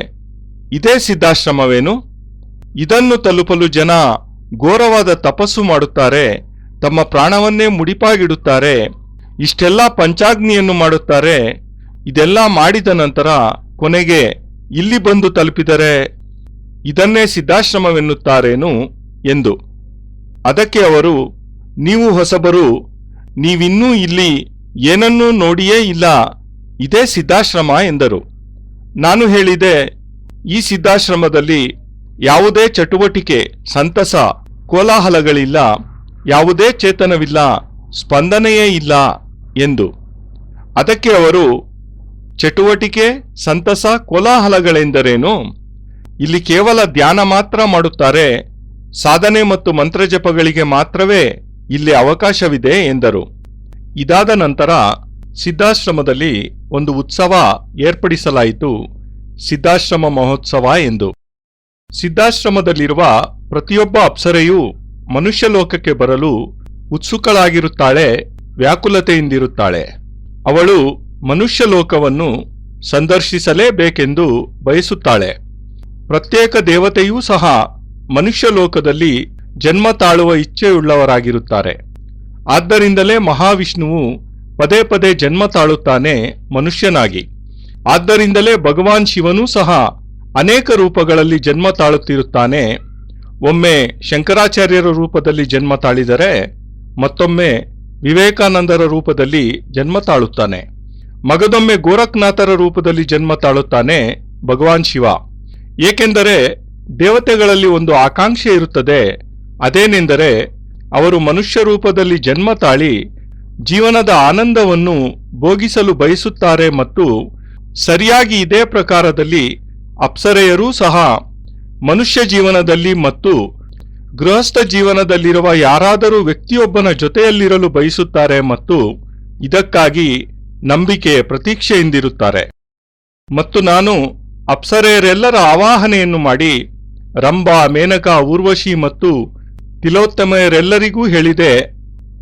ಇದೇ ಸಿದ್ಧಾಶ್ರಮವೇನು? ಇದನ್ನು ತಲುಪಲು ಜನ ಘೋರವಾದ ತಪಸ್ಸು ಮಾಡುತ್ತಾರೆ, ತಮ್ಮ ಪ್ರಾಣವನ್ನೇ ಮುಡಿಪಾಗಿಡುತ್ತಾರೆ, ಇಷ್ಟೆಲ್ಲ ಪಂಚಾಗ್ನಿಯನ್ನು ಮಾಡುತ್ತಾರೆ. ಇದೆಲ್ಲ ಮಾಡಿದ ನಂತರ ಕೊನೆಗೆ ಇಲ್ಲಿ ಬಂದು ತಲುಪಿದರೆ ಇದನ್ನೇ ಸಿದ್ಧಾಶ್ರಮವೆನ್ನುತ್ತಾರೇನು ಎಂದು. ಅದಕ್ಕೆ ಅವರು, ನೀವು ಹೊಸಬರು, ನೀವಿನ್ನೂ ಇಲ್ಲಿ ಏನನ್ನೂ ನೋಡಿಯೇ ಇಲ್ಲ, ಇದೇ ಸಿದ್ಧಾಶ್ರಮ ಎಂದರು. ನಾನು ಹೇಳಿದೆ, ಈ ಸಿದ್ಧಾಶ್ರಮದಲ್ಲಿ ಯಾವುದೇ ಚಟುವಟಿಕೆ, ಸಂತಸ, ಕೋಲಾಹಲಗಳಿಲ್ಲ, ಯಾವುದೇ ಚೇತನವಿಲ್ಲ, ಸ್ಪಂದನೆಯೇ ಇಲ್ಲ ಎಂದು. ಅದಕ್ಕೆ ಅವರು, ಚಟುವಟಿಕೆ, ಸಂತಸ, ಕೋಲಾಹಲಗಳೆಂದರೇನು? ಇಲ್ಲಿ ಕೇವಲ ಧ್ಯಾನ ಮಾತ್ರ ಮಾಡುತ್ತಾರೆ, ಸಾಧನೆ ಮತ್ತು ಮಂತ್ರಜಪಗಳಿಗೆ ಮಾತ್ರವೇ ಇಲ್ಲಿ ಅವಕಾಶವಿದೆ ಎಂದರು. ಇದಾದ ನಂತರ ಸಿದ್ಧಾಶ್ರಮದಲ್ಲಿ ಒಂದು ಉತ್ಸವ ಏರ್ಪಡಿಸಲಾಯಿತು, ಸಿದ್ಧಾಶ್ರಮ ಮಹೋತ್ಸವ ಎಂದು. ಸಿದ್ಧಾಶ್ರಮದಲ್ಲಿರುವ ಪ್ರತಿಯೊಬ್ಬ ಅಪ್ಸರೆಯೂ ಮನುಷ್ಯ ಲೋಕಕ್ಕೆ ಬರಲು ಉತ್ಸುಕಳಾಗಿರುತ್ತಾಳೆ, ವ್ಯಾಕುಲತೆಯಿಂದಿರುತ್ತಾಳೆ. ಅವಳು ಮನುಷ್ಯ ಲೋಕವನ್ನು ಸಂದರ್ಶಿಸಲೇಬೇಕೆಂದು ಬಯಸುತ್ತಾಳೆ. ಪ್ರತ್ಯೇಕ ದೇವತೆಯೂ ಸಹ ಮನುಷ್ಯ ಲೋಕದಲ್ಲಿ ಜನ್ಮ ತಾಳುವ ಇಚ್ಛೆಯುಳ್ಳವರಾಗಿರುತ್ತಾರೆ. ಆದ್ದರಿಂದಲೇ ಮಹಾವಿಷ್ಣುವು ಪದೇ ಪದೇ ಜನ್ಮ ತಾಳುತ್ತಾನೆ ಮನುಷ್ಯನಾಗಿ. ಆದ್ದರಿಂದಲೇ ಭಗವಾನ್ ಶಿವನೂ ಸಹ ಅನೇಕ ರೂಪಗಳಲ್ಲಿ ಜನ್ಮ ತಾಳುತ್ತಿರುತ್ತಾನೆ. ಒಮ್ಮೆ ಶಂಕರಾಚಾರ್ಯರ ರೂಪದಲ್ಲಿ ಜನ್ಮ ತಾಳಿದರೆ ಮತ್ತೊಮ್ಮೆ ವಿವೇಕಾನಂದರ ರೂಪದಲ್ಲಿ ಜನ್ಮ ತಾಳುತ್ತಾನೆ. ಮಗದೊಮ್ಮೆ ಗೋರಖ್ನಾಥರ ರೂಪದಲ್ಲಿ ಜನ್ಮ ತಾಳುತ್ತಾನೆ ಭಗವಾನ್ ಶಿವ. ಏಕೆಂದರೆ ದೇವತೆಗಳಲ್ಲಿ ಒಂದು ಆಕಾಂಕ್ಷೆ ಇರುತ್ತದೆ. ಅದೇನೆಂದರೆ ಅವರು ಮನುಷ್ಯ ರೂಪದಲ್ಲಿ ಜನ್ಮ ತಾಳಿ ಜೀವನದ ಆನಂದವನ್ನು ಭೋಗಿಸಲು ಬಯಸುತ್ತಾರೆ ಮತ್ತು ಸರಿಯಾಗಿ ಇದೇ ಪ್ರಕಾರದಲ್ಲಿ ಅಪ್ಸರೆಯರೂ ಸಹ ಮನುಷ್ಯ ಜೀವನದಲ್ಲಿ ಮತ್ತು ಗೃಹಸ್ಥ ಜೀವನದಲ್ಲಿರುವ ಯಾರಾದರೂ ವ್ಯಕ್ತಿಯೊಬ್ಬನ ಜೊತೆಯಲ್ಲಿರಲು ಬಯಸುತ್ತಾರೆ ಮತ್ತು ಇದಕ್ಕಾಗಿ ನಂಬಿಕೆ, ಪ್ರತೀಕ್ಷೆಯಿಂದಿರುತ್ತಾರೆ. ಮತ್ತು ನಾನು ಅಪ್ಸರೆಯರೆಲ್ಲರ ಆವಾಹನೆಯನ್ನು ಮಾಡಿ ರಂಭಾ, ಮೇನಕಾ, ಊರ್ವಶಿ ಮತ್ತು ತಿಲೋತ್ತಮೆಯರೆಲ್ಲರಿಗೂ ಹೇಳಿದೆ,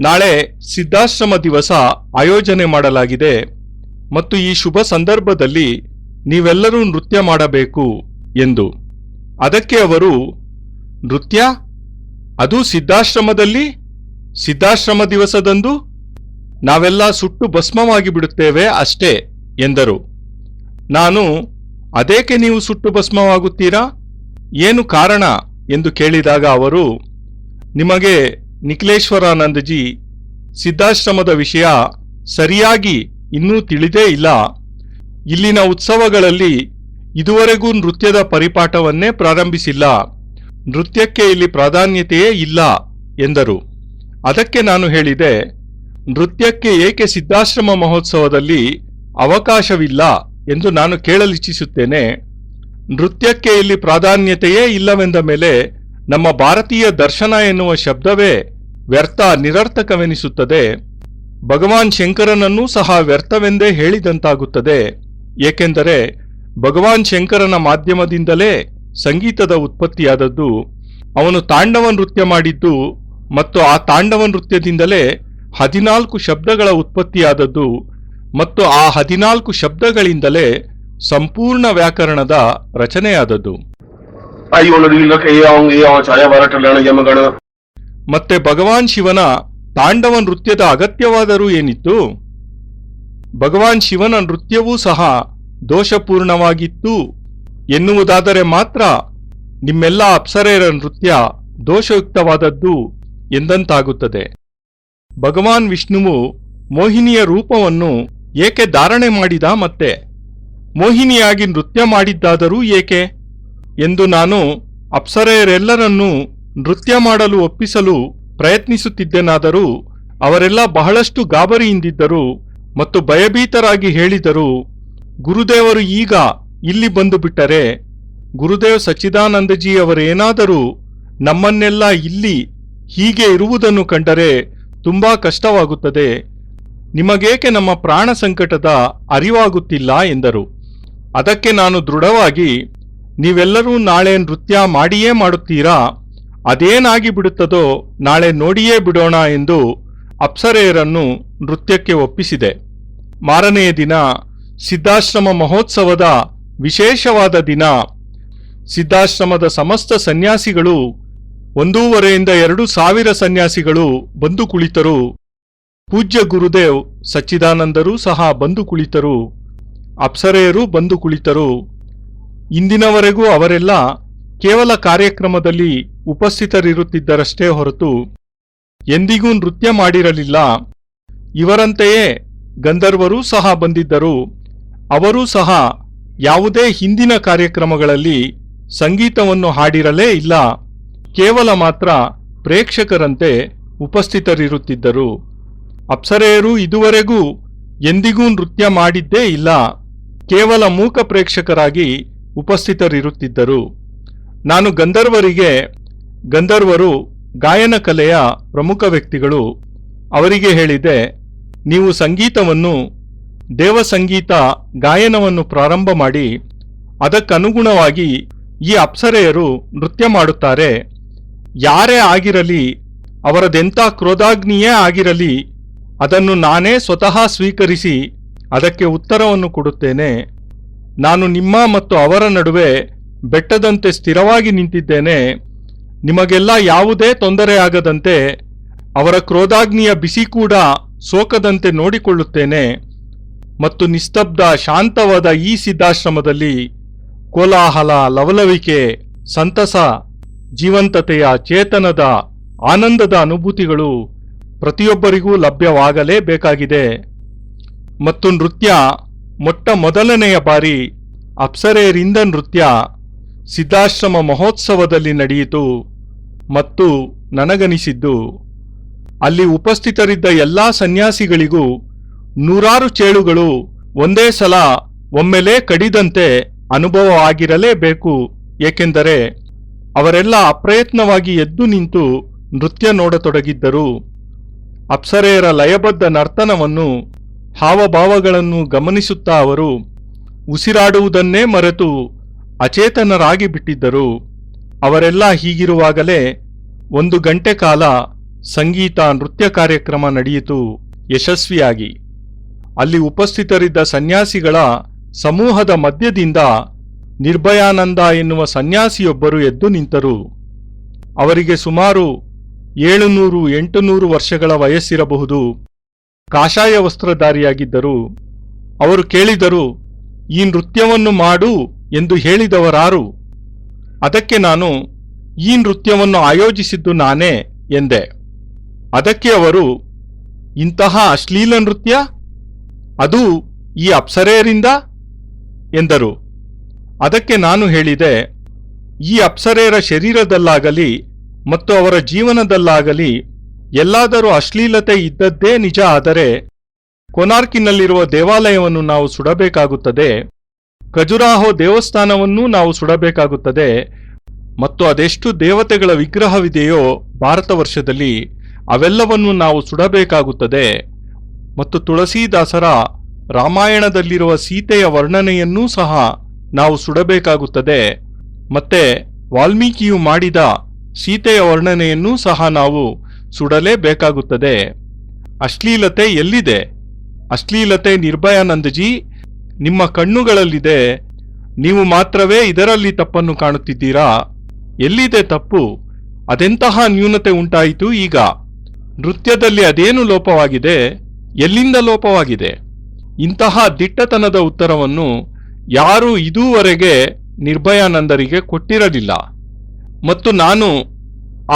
ನಾಳೆ ಸಿದ್ಧಾಶ್ರಮ ದಿವಸ ಆಯೋಜನೆ ಮಾಡಲಾಗಿದೆ ಮತ್ತು ಈ ಶುಭ ಸಂದರ್ಭದಲ್ಲಿ ನೀವೆಲ್ಲರೂ ನೃತ್ಯ ಮಾಡಬೇಕು ಎಂದು. ಅದಕ್ಕೆ ಅವರು, ನೃತ್ಯ? ಅದು ಸಿದ್ಧಾಶ್ರಮದಲ್ಲಿ? ಸಿದ್ಧಾಶ್ರಮ ದಿವಸದಂದು? ನಾವೆಲ್ಲ ಸುಟ್ಟು ಭಸ್ಮವಾಗಿ ಬಿಡುತ್ತೇವೆ ಅಷ್ಟೇ ಎಂದರು. ನಾನು, ಅದೇಕೆ ನೀವು ಸುಟ್ಟು ಭಸ್ಮವಾಗುತ್ತೀರಾ? ಏನು ಕಾರಣ ಎಂದು ಕೇಳಿದಾಗ ಅವರು, ನಿಮಗೆ ನಿಖಿಲೇಶ್ವರಾನಂದಜಿ ಸಿದ್ಧಾಶ್ರಮದ ವಿಷಯ ಸರಿಯಾಗಿ ಇನ್ನೂ ತಿಳಿದೇ ಇಲ್ಲ. ಇಲ್ಲಿನ ಉತ್ಸವಗಳಲ್ಲಿ ಇದುವರೆಗೂ ನೃತ್ಯದ ಪರಿಪಾಠವನ್ನೇ ಪ್ರಾರಂಭಿಸಿಲ್ಲ. ನೃತ್ಯಕ್ಕೆ ಇಲ್ಲಿ ಪ್ರಾಧಾನ್ಯತೆಯೇ ಇಲ್ಲ ಎಂದರು. ಅದಕ್ಕೆ ನಾನು ಹೇಳಿದೆ, ನೃತ್ಯಕ್ಕೆ ಏಕೆ ಸಿದ್ಧಾಶ್ರಮ ಮಹೋತ್ಸವದಲ್ಲಿ ಅವಕಾಶವಿಲ್ಲ ಎಂದು ನಾನು ಕೇಳಲಿಚ್ಛಿಸುತ್ತೇನೆ. ನೃತ್ಯಕ್ಕೆ ಇಲ್ಲಿ ಪ್ರಾಧಾನ್ಯತೆಯೇ ಇಲ್ಲವೆಂದ ಮೇಲೆ ನಮ್ಮ ಭಾರತೀಯ ದರ್ಶನ ಎನ್ನುವ ಶಬ್ದವೇ ವ್ಯರ್ಥ, ನಿರರ್ಥಕವೆನಿಸುತ್ತದೆ. ಭಗವಾನ್ ಶಂಕರನನ್ನೂ ಸಹ ವ್ಯರ್ಥವೆಂದೇ ಹೇಳಿದಂತಾಗುತ್ತದೆ. ಏಕೆಂದರೆ ಭಗವಾನ್ ಶಂಕರನ ಮಾಧ್ಯಮದಿಂದಲೇ ಸಂಗೀತದ ಉತ್ಪತ್ತಿಯಾದದ್ದು. ಅವನು ತಾಂಡವ ನೃತ್ಯ ಮಾಡಿದ್ದು ಮತ್ತು ಆ ತಾಂಡವ ನೃತ್ಯದಿಂದಲೇ 14 ಶಬ್ದಗಳ ಉತ್ಪತ್ತಿಯಾದದ್ದು ಮತ್ತು ಆ 14 ಶಬ್ದಗಳಿಂದಲೇ ಸಂಪೂರ್ಣ ವ್ಯಾಕರಣದ ರಚನೆಯಾದದ್ದು. ಮತ್ತೆ ಭಗವಾನ್ ಶಿವನ ತಾಂಡವ ನೃತ್ಯದ ಅಗತ್ಯವಾದರೂ ಏನಿತ್ತು? ಭಗವಾನ್ ಶಿವನ ನೃತ್ಯವೂ ಸಹ ದೋಷಪೂರ್ಣವಾಗಿತ್ತು ಎನ್ನುವುದಾದರೆ ಮಾತ್ರ ನಿಮ್ಮೆಲ್ಲ ಅಪ್ಸರೆಯರ ನೃತ್ಯ ದೋಷಯುಕ್ತವಾದದ್ದು ಎಂದಂತಾಗುತ್ತದೆ. ಭಗವಾನ್ ವಿಷ್ಣುವು ಮೋಹಿನಿಯ ರೂಪವನ್ನು ಏಕೆ ಧಾರಣೆ ಮಾಡಿದ? ಮತ್ತೆ ಮೋಹಿನಿಯಾಗಿ ನೃತ್ಯ ಮಾಡಿದ್ದಾದರೂ ಏಕೆ ಎಂದು ನಾನು ಅಪ್ಸರೆಯರೆಲ್ಲರನ್ನೂ ನೃತ್ಯ ಮಾಡಲು ಒಪ್ಪಿಸಲು ಪ್ರಯತ್ನಿಸುತ್ತಿದ್ದೆನಾದರೂ ಅವರೆಲ್ಲ ಬಹಳಷ್ಟು ಗಾಬರಿಯಿಂದಿದ್ದರು ಮತ್ತು ಭಯಭೀತರಾಗಿ ಹೇಳಿದರು, ಗುರುದೇವರು ಈಗ ಇಲ್ಲಿ ಬಂದು ಬಿಟ್ಟರೆ ಗುರುದೇವ್ ಸಚ್ಚಿದಾನಂದಜಿ ಅವರೇನಾದರೂ ನಮ್ಮನ್ನೆಲ್ಲ ಇಲ್ಲಿ ಹೀಗೆ ಇರುವುದನ್ನು ಕಂಡರೆ ತುಂಬಾ ಕಷ್ಟವಾಗುತ್ತದೆ. ನಿಮಗೇಕೆ ನಮ್ಮ ಪ್ರಾಣ ಸಂಕಟದ ಅರಿವಾಗುತ್ತಿಲ್ಲ ಎಂದರು. ಅದಕ್ಕೆ ನಾನು ದೃಢವಾಗಿ, ನೀವೆಲ್ಲರೂ ನಾಳೆ ನೃತ್ಯ ಮಾಡಿಯೇ ಮಾಡುತ್ತೀರಾ, ಅದೇನಾಗಿ ಬಿಡುತ್ತದೋ ನಾಳೆ ನೋಡಿಯೇ ಬಿಡೋಣ ಎಂದು ಅಪ್ಸರೆಯರನ್ನು ನೃತ್ಯಕ್ಕೆ ಒಪ್ಪಿಸಿದೆ. ಮಾರನೆಯ ದಿನ ಸಿದ್ಧಾಶ್ರಮ ಮಹೋತ್ಸವದ ವಿಶೇಷವಾದ ದಿನ. ಸಿದ್ಧಾಶ್ರಮದ ಸಮಸ್ತ ಸನ್ಯಾಸಿಗಳು 1,500–2,000 ಸನ್ಯಾಸಿಗಳು ಬಂದು ಕುಳಿತರು. ಪೂಜ್ಯ ಗುರುದೇವ್ ಸಚ್ಚಿದಾನಂದರು ಸಹ ಬಂದು ಕುಳಿತರು. ಅಪ್ಸರೆಯರು ಬಂದು ಕುಳಿತರು. ಇಂದಿನವರೆಗೂ ಅವರೆಲ್ಲ ಕೇವಲ ಕಾರ್ಯಕ್ರಮದಲ್ಲಿ ಉಪಸ್ಥಿತರಿರುತ್ತಿದ್ದರಷ್ಟೇ ಹೊರತು ಎಂದಿಗೂ ನೃತ್ಯ ಮಾಡಿರಲಿಲ್ಲ. ಇವರಂತೆಯೇ ಗಂಧರ್ವರೂ ಸಹ ಬಂದಿದ್ದರು. ಅವರೂ ಸಹ ಯಾವುದೇ ಹಿಂದಿನ ಕಾರ್ಯಕ್ರಮಗಳಲ್ಲಿ ಸಂಗೀತವನ್ನು ಹಾಡಿರಲೇ ಇಲ್ಲ. ಕೇವಲ ಮಾತ್ರ ಪ್ರೇಕ್ಷಕರಂತೆ ಉಪಸ್ಥಿತರಿರುತ್ತಿದ್ದರು. ಅಪ್ಸರೆಯರು ಇದುವರೆಗೂ ಎಂದಿಗೂ ನೃತ್ಯ ಮಾಡಿದ್ದೇ ಇಲ್ಲ. ಕೇವಲ ಮೂಕ ಪ್ರೇಕ್ಷಕರಾಗಿ ಉಪಸ್ಥಿತರಿರುತ್ತಿದ್ದರು. ನಾನು ಗಂಧರ್ವರು ಗಾಯನ ಕಲೆಯ ಪ್ರಮುಖ ವ್ಯಕ್ತಿಗಳು. ಅವರಿಗೆ ಹೇಳಿದೆ, ನೀವು ಸಂಗೀತವನ್ನು, ದೇವಸಂಗೀತ ಗಾಯನವನ್ನು ಪ್ರಾರಂಭ ಮಾಡಿ, ಅದಕ್ಕನುಗುಣವಾಗಿ ಈ ಅಪ್ಸರೆಯರು ನೃತ್ಯ ಮಾಡುತ್ತಾರೆ. ಯಾರೇ ಆಗಿರಲಿ, ಅವರದೆಂಥ ಕ್ರೋಧಾಗ್ನಿಯೇ ಆಗಿರಲಿ, ಅದನ್ನು ನಾನೇ ಸ್ವತಃ ಸ್ವೀಕರಿಸಿ ಅದಕ್ಕೆ ಉತ್ತರವನ್ನು ಕೊಡುತ್ತೇನೆ. ನಾನು ನಿಮ್ಮ ಮತ್ತು ಅವರ ನಡುವೆ ಬೆಟ್ಟದಂತೆ ಸ್ಥಿರವಾಗಿ ನಿಂತಿದ್ದೇನೆ. ನಿಮಗೆಲ್ಲ ಯಾವುದೇ ತೊಂದರೆಯಾಗದಂತೆ, ಅವರ ಕ್ರೋಧಾಗ್ನಿಯ ಬಿಸಿ ಕೂಡ ಸೋಕದಂತೆ ನೋಡಿಕೊಳ್ಳುತ್ತೇನೆ. ಮತ್ತು ನಿಸ್ತಬ್ಧ ಶಾಂತವಾದ ಈ ಸಿದ್ಧಾಶ್ರಮದಲ್ಲಿ ಕೋಲಾಹಲ, ಲವಲವಿಕೆ, ಸಂತಸ, ಜೀವಂತತೆಯ, ಚೇತನದ, ಆನಂದದ ಅನುಭೂತಿಗಳು ಪ್ರತಿಯೊಬ್ಬರಿಗೂ ಲಭ್ಯವಾಗಲೇಬೇಕಾಗಿದೆ. ಮತ್ತು ನೃತ್ಯ ಮೊಟ್ಟ ಮೊದಲನೆಯ ಬಾರಿ ಅಪ್ಸರೆಯರಿಂದ ನೃತ್ಯ ಸಿದ್ಧಾಶ್ರಮ ಮಹೋತ್ಸವದಲ್ಲಿ ನಡೆಯಿತು. ಮತ್ತು ನನಗನಿಸಿದ್ದು, ಅಲ್ಲಿ ಉಪಸ್ಥಿತರಿದ್ದ ಎಲ್ಲಾ ಸನ್ಯಾಸಿಗಳಿಗೂ 100 ಚೇಳುಗಳು ಒಂದೇ ಸಲ ಒಮ್ಮೆಲೇ ಕಡಿದಂತೆ ಅನುಭವವಾಗಿರಲೇಬೇಕು. ಏಕೆಂದರೆ ಅವರೆಲ್ಲ ಅಪ್ರಯತ್ನವಾಗಿ ಎದ್ದು ನಿಂತು ನೃತ್ಯ ನೋಡತೊಡಗಿದ್ದರು. ಅಪ್ಸರೆಯರ ಲಯಬದ್ಧ ನರ್ತನವನ್ನು, ಹಾವಭಾವಗಳನ್ನು ಗಮನಿಸುತ್ತಾ ಅವರು ಉಸಿರಾಡುವುದನ್ನೇ ಮರೆತು ಅಚೇತನರಾಗಿ ಬಿಟ್ಟಿದ್ದರು. ಅವರೆಲ್ಲ ಹೀಗಿರುವಾಗಲೇ 1 ಗಂಟೆ ಕಾಲ ಸಂಗೀತ ನೃತ್ಯ ಕಾರ್ಯಕ್ರಮ ನಡೆಯಿತು ಯಶಸ್ವಿಯಾಗಿ. ಅಲ್ಲಿ ಉಪಸ್ಥಿತರಿದ್ದ ಸನ್ಯಾಸಿಗಳ ಸಮೂಹದ ಮಧ್ಯದಿಂದ ನಿರ್ಭಯಾನಂದ ಎನ್ನುವ ಸನ್ಯಾಸಿಯೊಬ್ಬರು ಎದ್ದು ನಿಂತರು. ಅವರಿಗೆ ಸುಮಾರು 700–800 ವರ್ಷಗಳ ವಯಸ್ಸಿರಬಹುದು. ಕಾಷಾಯ ವಸ್ತ್ರಧಾರಿಯಾಗಿದ್ದರು. ಅವರು ಕೇಳಿದರು, ಈ ನೃತ್ಯವನ್ನು ಮಾಡು ಎಂದು ಹೇಳಿದವರಾರು? ಅದಕ್ಕೆ ನಾನು, ಈ ನೃತ್ಯವನ್ನು ಆಯೋಜಿಸಿದ್ದು ನಾನೇ ಎಂದೆ. ಅದಕ್ಕೆ ಅವರು, ಇಂತಹ ಅಶ್ಲೀಲ ನೃತ್ಯ, ಅದು ಈ ಅಪ್ಸರೆಯರಿಂದ ಎಂದರು. ಅದಕ್ಕೆ ನಾನು ಹೇಳಿದೆ, ಈ ಅಪ್ಸರೆಯರ ಶರೀರದಲ್ಲಾಗಲಿ ಮತ್ತು ಅವರ ಜೀವನದಲ್ಲಾಗಲಿ ಎಲ್ಲಾದರೂ ಅಶ್ಲೀಲತೆ ಇದ್ದದ್ದೇ ನಿಜ ಆದರೆ ಕೊನಾರ್ಕಿನಲ್ಲಿರುವ ದೇವಾಲಯವನ್ನು ನಾವು ಸುಡಬೇಕಾಗುತ್ತದೆ, ಖಜುರಾಹೋ ದೇವಸ್ಥಾನವನ್ನೂ ನಾವು ಸುಡಬೇಕಾಗುತ್ತದೆ, ಮತ್ತು ಅದೆಷ್ಟು ದೇವತೆಗಳ ವಿಗ್ರಹವಿದೆಯೋ ಭಾರತ ವರ್ಷದಲ್ಲಿ ಅವೆಲ್ಲವನ್ನೂ ನಾವು ಸುಡಬೇಕಾಗುತ್ತದೆ, ಮತ್ತು ತುಳಸೀದಾಸರ ರಾಮಾಯಣದಲ್ಲಿರುವ ಸೀತೆಯ ವರ್ಣನೆಯನ್ನೂ ಸಹ ನಾವು ಸುಡಬೇಕಾಗುತ್ತದೆ, ಮತ್ತೆ ವಾಲ್ಮೀಕಿಯು ಮಾಡಿದ ಸೀತೆಯ ವರ್ಣನೆಯನ್ನೂ ಸಹ ನಾವು ಸುಡಲೇಬೇಕಾಗುತ್ತದೆ. ಅಶ್ಲೀಲತೆ ಎಲ್ಲಿದೆ? ಅಶ್ಲೀಲತೆ ನಿರ್ಭಯಾನಂದಜಿ ನಿಮ್ಮ ಕಣ್ಣುಗಳಲ್ಲಿದೆ. ನೀವು ಮಾತ್ರವೇ ಇದರಲ್ಲಿ ತಪ್ಪನ್ನು ಕಾಣುತ್ತಿದ್ದೀರಾ. ಎಲ್ಲಿದೆ ತಪ್ಪು? ಅದೆಂತಹ ನ್ಯೂನತೆ ಉಂಟಾಯಿತು ಈಗ? ನೃತ್ಯದಲ್ಲಿ ಅದೇನು ಲೋಪವಾಗಿದೆ? ಎಲ್ಲಿಂದ ಲೋಪವಾಗಿದೆ? ಇಂತಹ ದಿಟ್ಟತನದ ಉತ್ತರವನ್ನು ಯಾರೂ ಇದುವರೆಗೆ ನಿರ್ಭಯಾನಂದರಿಗೆ ಕೊಟ್ಟಿರಲಿಲ್ಲ. ಮತ್ತು ನಾನು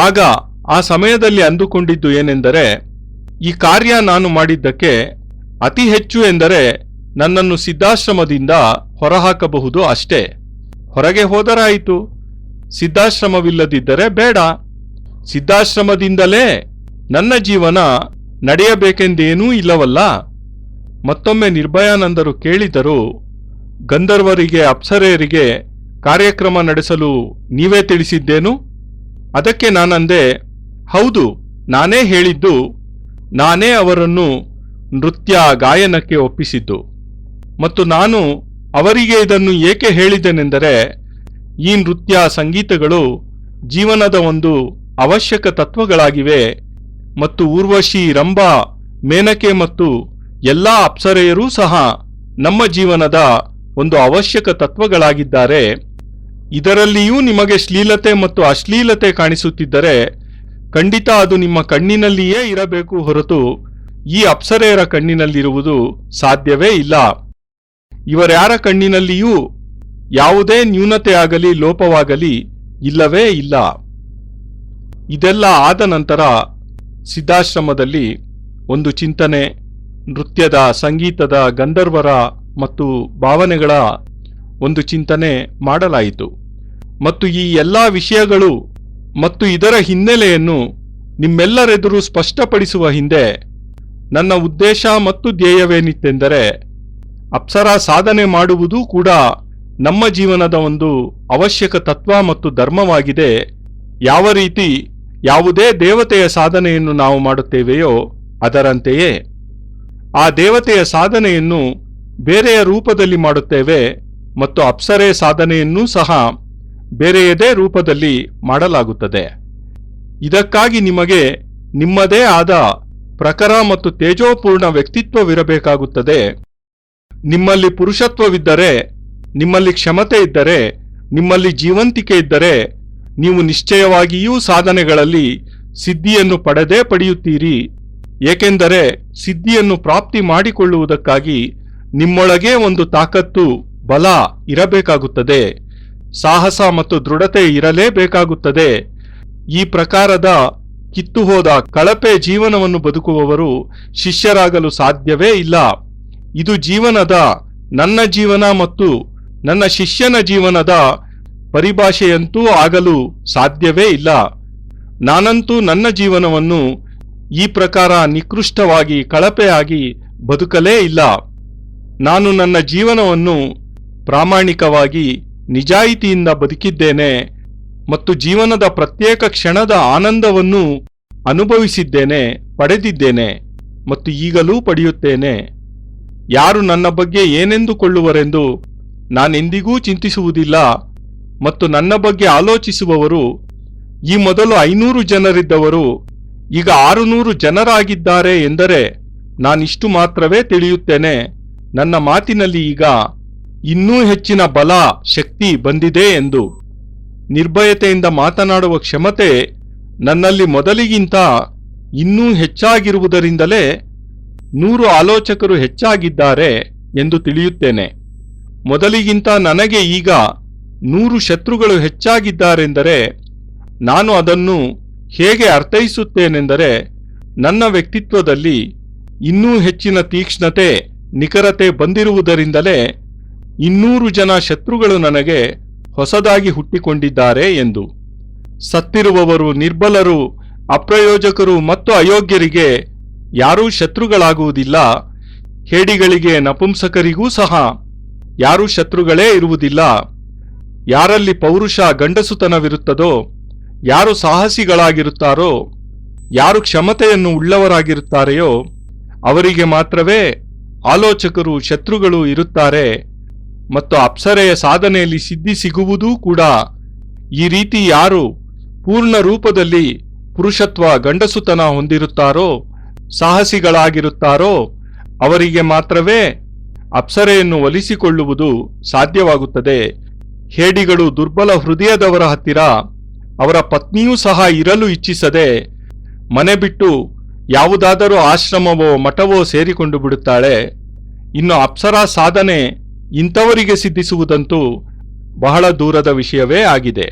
ಆಗ ಆ ಸಮಯದಲ್ಲಿ ಅಂದುಕೊಂಡಿದ್ದು ಏನೆಂದರೆ, ಈ ಕಾರ್ಯ ನಾನು ಮಾಡಿದ್ದಕ್ಕೆ ಅತಿ ಹೆಚ್ಚು ಎಂದರೆ ನನ್ನನ್ನು ಸಿದ್ಧಾಶ್ರಮದಿಂದ ಹೊರಹಾಕಬಹುದು ಅಷ್ಟೇ. ಹೊರಗೆ ಹೋದರಾಯಿತು, ಸಿದ್ಧಾಶ್ರಮವಿಲ್ಲದಿದ್ದರೆ ಬೇಡ. ಸಿದ್ಧಾಶ್ರಮದಿಂದಲೇ ನನ್ನ ಜೀವನ ನಡೆಯಬೇಕೆಂದೇನೂ ಇಲ್ಲವಲ್ಲ. ಮತ್ತೊಮ್ಮೆ ನಿರ್ಭಯಾನಂದರು ಕೇಳಿದರು, ಗಂಧರ್ವರಿಗೆ, ಅಪ್ಸರೆಯರಿಗೆ ಕಾರ್ಯಕ್ರಮ ನಡೆಸಲು ನೀವೇ ತಿಳಿಸಿದ್ದೇನು? ಅದಕ್ಕೆ ನಾನಂದೆ, ಹೌದು, ನಾನೇ ಹೇಳಿದ್ದು. ನಾನೇ ಅವರನ್ನು ನೃತ್ಯ ಗಾಯನಕ್ಕೆ ಒಪ್ಪಿಸಿದ್ದು. ಮತ್ತು ನಾನು ಅವರಿಗೆ ಇದನ್ನು ಏಕೆ ಹೇಳಿದ್ದೇನೆಂದರೆ, ಈ ನೃತ್ಯ ಸಂಗೀತಗಳು ಜೀವನದ ಒಂದು ಅವಶ್ಯಕ ತತ್ವಗಳಾಗಿವೆ ಮತ್ತು ಊರ್ವಶಿ, ರಂಭಾ, ಮೇನಕೆ ಮತ್ತು ಎಲ್ಲ ಅಪ್ಸರೆಯರೂ ಸಹ ನಮ್ಮ ಜೀವನದ ಒಂದು ಅವಶ್ಯಕ ತತ್ವಗಳಾಗಿದ್ದಾರೆ. ಇದರಲ್ಲಿಯೂ ನಿಮಗೆ ಶ್ಲೀಲತೆ ಮತ್ತು ಅಶ್ಲೀಲತೆ ಕಾಣಿಸುತ್ತಿದ್ದರೆ ಖಂಡಿತ ಅದು ನಿಮ್ಮ ಕಣ್ಣಿನಲ್ಲಿಯೇ ಇರಬೇಕು ಹೊರತು ಈ ಅಪ್ಸರೆಯರ ಕಣ್ಣಿನಲ್ಲಿರುವುದು ಸಾಧ್ಯವೇ ಇಲ್ಲ. ಇವರ್ಯಾರ ಕಣ್ಣಿನಲ್ಲಿಯೂ ಯಾವುದೇ ನ್ಯೂನತೆಯಾಗಲಿ ಲೋಪವಾಗಲಿ ಇಲ್ಲವೇ ಇಲ್ಲ. ಇದೆಲ್ಲ ಆದ ನಂತರ ಸಿದ್ಧಾಶ್ರಮದಲ್ಲಿ ಒಂದು ಚಿಂತನೆ, ನೃತ್ಯದ, ಸಂಗೀತದ, ಗಂಧರ್ವರ ಮತ್ತು ಭಾವನೆಗಳ ಒಂದು ಚಿಂತನೆ ಮಾಡಲಾಯಿತು. ಮತ್ತು ಈ ಎಲ್ಲ ವಿಷಯಗಳು ಮತ್ತು ಇದರ ಹಿನ್ನೆಲೆಯನ್ನು ನಿಮ್ಮೆಲ್ಲರೆದುರು ಸ್ಪಷ್ಟಪಡಿಸುವ ಹಿಂದೆ ನನ್ನ ಉದ್ದೇಶ ಮತ್ತು ಧ್ಯೇಯವೇನಿತ್ತೆಂದರೆ, ಅಪ್ಸರಾ ಸಾಧನೆ ಮಾಡುವುದೂ ಕೂಡ ನಮ್ಮ ಜೀವನದ ಒಂದು ಅವಶ್ಯಕ ತತ್ವ ಮತ್ತು ಧರ್ಮವಾಗಿದೆ. ಯಾವ ರೀತಿ ಯಾವುದೇ ದೇವತೆಯ ಸಾಧನೆಯನ್ನು ನಾವು ಮಾಡುತ್ತೇವೆಯೋ ಅದರಂತೆಯೇ ಆ ದೇವತೆಯ ಸಾಧನೆಯನ್ನು ಬೇರೆಯ ರೂಪದಲ್ಲಿ ಮಾಡುತ್ತೇವೆ ಮತ್ತು ಅಪ್ಸರೆ ಸಾಧನೆಯನ್ನೂ ಸಹ ಬೇರೆಯದೇ ರೂಪದಲ್ಲಿ ಮಾಡಲಾಗುತ್ತದೆ. ಇದಕ್ಕಾಗಿ ನಿಮಗೆ ನಿಮ್ಮದೇ ಆದ ಪ್ರಖರ ಮತ್ತು ತೇಜೋಪೂರ್ಣ ವ್ಯಕ್ತಿತ್ವವಿರಬೇಕಾಗುತ್ತದೆ. ನಿಮ್ಮಲ್ಲಿ ಪುರುಷತ್ವವಿದ್ದರೆ, ನಿಮ್ಮಲ್ಲಿ ಕ್ಷಮತೆ ಇದ್ದರೆ, ನಿಮ್ಮಲ್ಲಿ ಜೀವಂತಿಕೆ ಇದ್ದರೆ ನೀವು ನಿಶ್ಚಯವಾಗಿಯೂ ಸಾಧನೆಗಳಲ್ಲಿ ಸಿದ್ಧಿಯನ್ನು ಪಡೆದೇ ಪಡೆಯುತ್ತೀರಿ. ಏಕೆಂದರೆ ಸಿದ್ಧಿಯನ್ನು ಪ್ರಾಪ್ತಿ ಮಾಡಿಕೊಳ್ಳುವುದಕ್ಕಾಗಿ ನಿಮ್ಮೊಳಗೆ ಒಂದು ತಾಕತ್ತು, ಬಲ ಇರಬೇಕಾಗುತ್ತದೆ. ಸಾಹಸ ಮತ್ತು ದೃಢತೆ ಇರಲೇಬೇಕಾಗುತ್ತದೆ. ಈ ಪ್ರಕಾರದ ಕಿತ್ತುಹೋದ ಕಳಪೆ ಜೀವನವನ್ನು ಬದುಕುವವರು ಶಿಷ್ಯರಾಗಲು ಸಾಧ್ಯವೇ ಇಲ್ಲ. ಇದು ಜೀವನದ, ನನ್ನ ಜೀವನ ಮತ್ತು ನನ್ನ ಶಿಷ್ಯನ ಜೀವನದ ಪರಿಭಾಷೆಯಂತೂ ಆಗಲು ಸಾಧ್ಯವೇ ಇಲ್ಲ. ನಾನಂತೂ ನನ್ನ ಜೀವನವನ್ನು ಈ ಪ್ರಕಾರ ನಿಕೃಷ್ಟವಾಗಿ, ಕಳಪೆಯಾಗಿ ಬದುಕಲೇ ಇಲ್ಲ. ನಾನು ನನ್ನ ಜೀವನವನ್ನು ಪ್ರಾಮಾಣಿಕವಾಗಿ, ನಿಜಾಯಿತಿಯಿಂದ ಬದುಕಿದ್ದೇನೆ ಮತ್ತು ಜೀವನದ ಪ್ರತ್ಯೇಕ ಕ್ಷಣದ ಆನಂದವನ್ನು ಅನುಭವಿಸಿದ್ದೇನೆ, ಪಡೆದಿದ್ದೇನೆ ಮತ್ತು ಈಗಲೂ ಪಡೆಯುತ್ತೇನೆ. ಯಾರು ನನ್ನ ಬಗ್ಗೆ ಏನೆಂದುಕೊಳ್ಳುವರೆಂದು ನಾನೆಂದಿಗೂ ಚಿಂತಿಸುವುದಿಲ್ಲ. ಮತ್ತು ನನ್ನ ಬಗ್ಗೆ ಆಲೋಚಿಸುವವರು ಈ ಮೊದಲು 500 ಜನರಿದ್ದವರು ಈಗ 600 ಜನರಾಗಿದ್ದಾರೆ ಎಂದರೆ ನಾನಿಷ್ಟು ಮಾತ್ರವೇ ತಿಳಿಯುತ್ತೇನೆ. ನನ್ನ ಮಾತಿನಲ್ಲಿ ಈಗ ಇನ್ನೂ ಹೆಚ್ಚಿನ ಬಲ, ಶಕ್ತಿ ಬಂದಿದೆ ಎಂದು. ನಿರ್ಭಯತೆಯಿಂದ ಮಾತನಾಡುವ ಕ್ಷಮತೆ ನನ್ನಲ್ಲಿ ಮೊದಲಿಗಿಂತ ಇನ್ನೂ ಹೆಚ್ಚಾಗಿರುವುದರಿಂದಲೇ 100 ಆಲೋಚಕರು ಹೆಚ್ಚಾಗಿದ್ದಾರೆ ಎಂದು ತಿಳಿಯುತ್ತೇನೆ. ಮೊದಲಿಗಿಂತ ನನಗೆ ಈಗ 100 ಶತ್ರುಗಳು ಹೆಚ್ಚಾಗಿದ್ದಾರೆಂದರೆ ನಾನು ಅದನ್ನು ಹೇಗೆ ಅರ್ಥೈಸುತ್ತೇನೆಂದರೆ, ನನ್ನ ವ್ಯಕ್ತಿತ್ವದಲ್ಲಿ ಇನ್ನೂ ಹೆಚ್ಚಿನ ತೀಕ್ಷ್ಣತೆ, ನಿಖರತೆ ಬಂದಿರುವುದರಿಂದಲೇ 200 ಜನ ಶತ್ರುಗಳು ನನಗೆ ಹೊಸದಾಗಿ ಹುಟ್ಟಿಕೊಂಡಿದ್ದಾರೆ ಎಂದು. ಸತ್ತಿರುವವರು, ನಿರ್ಬಲರು, ಅಪ್ರಯೋಜಕರು ಮತ್ತು ಅಯೋಗ್ಯರಿಗೆ ಯಾರೂ ಶತ್ರುಗಳಾಗುವುದಿಲ್ಲ. ಹೇಡಿಗಳಿಗೆ, ನಪುಂಸಕರಿಗೂ ಸಹ ಯಾರೂ ಶತ್ರುಗಳೇ ಇರುವುದಿಲ್ಲ. ಯಾರಲ್ಲಿ ಪೌರುಷ, ಗಂಡಸುತನವಿರುತ್ತದೋ, ಯಾರು ಸಾಹಸಿಗಳಾಗಿರುತ್ತಾರೋ, ಯಾರು ಕ್ಷಮತೆಯನ್ನು ಉಳ್ಳವರಾಗಿರುತ್ತಾರೆಯೋ ಅವರಿಗೆ ಮಾತ್ರವೇ ಆಲೋಚಕರು, ಶತ್ರುಗಳು ಇರುತ್ತಾರೆ. ಮತ್ತು ಅಪ್ಸರೆಯ ಸಾಧನೆಯಲ್ಲಿ ಸಿದ್ಧಿ ಸಿಗುವುದೂ ಕೂಡ ಈ ರೀತಿ ಯಾರು ಪೂರ್ಣ ರೂಪದಲ್ಲಿ ಪುರುಷತ್ವ, ಗಂಡಸುತನ ಹೊಂದಿರುತ್ತಾರೋ, ಸಾಹಸಿಗಳಾಗಿರುತ್ತಾರೋ ಅವರಿಗೆ ಮಾತ್ರವೇ ಅಪ್ಸರೆಯನ್ನು ಒಲಿಸಿಕೊಳ್ಳುವುದು ಸಾಧ್ಯವಾಗುತ್ತದೆ. ಹೇಡಿಗಳು, ದುರ್ಬಲ ಹೃದಯದವರ ಹತ್ತಿರ ಅವರ ಪತ್ನಿಯೂ ಸಹ ಇರಲು ಇಚ್ಛಿಸದೆ ಮನೆ ಬಿಟ್ಟು ಯಾವುದಾದರೂ ಆಶ್ರಮವೋ ಮಠವೋ ಸೇರಿಕೊಂಡು ಬಿಡುತ್ತಾಳೆ. ಇನ್ನು ಅಪ್ಸರಾ ಸಾಧನೆ ಇಂಥವರಿಗೆ ಸಿದ್ಧಿಸುವುದಂತೂ ಬಹಳ ದೂರದ ವಿಷಯವೇ ಆಗಿದೆ.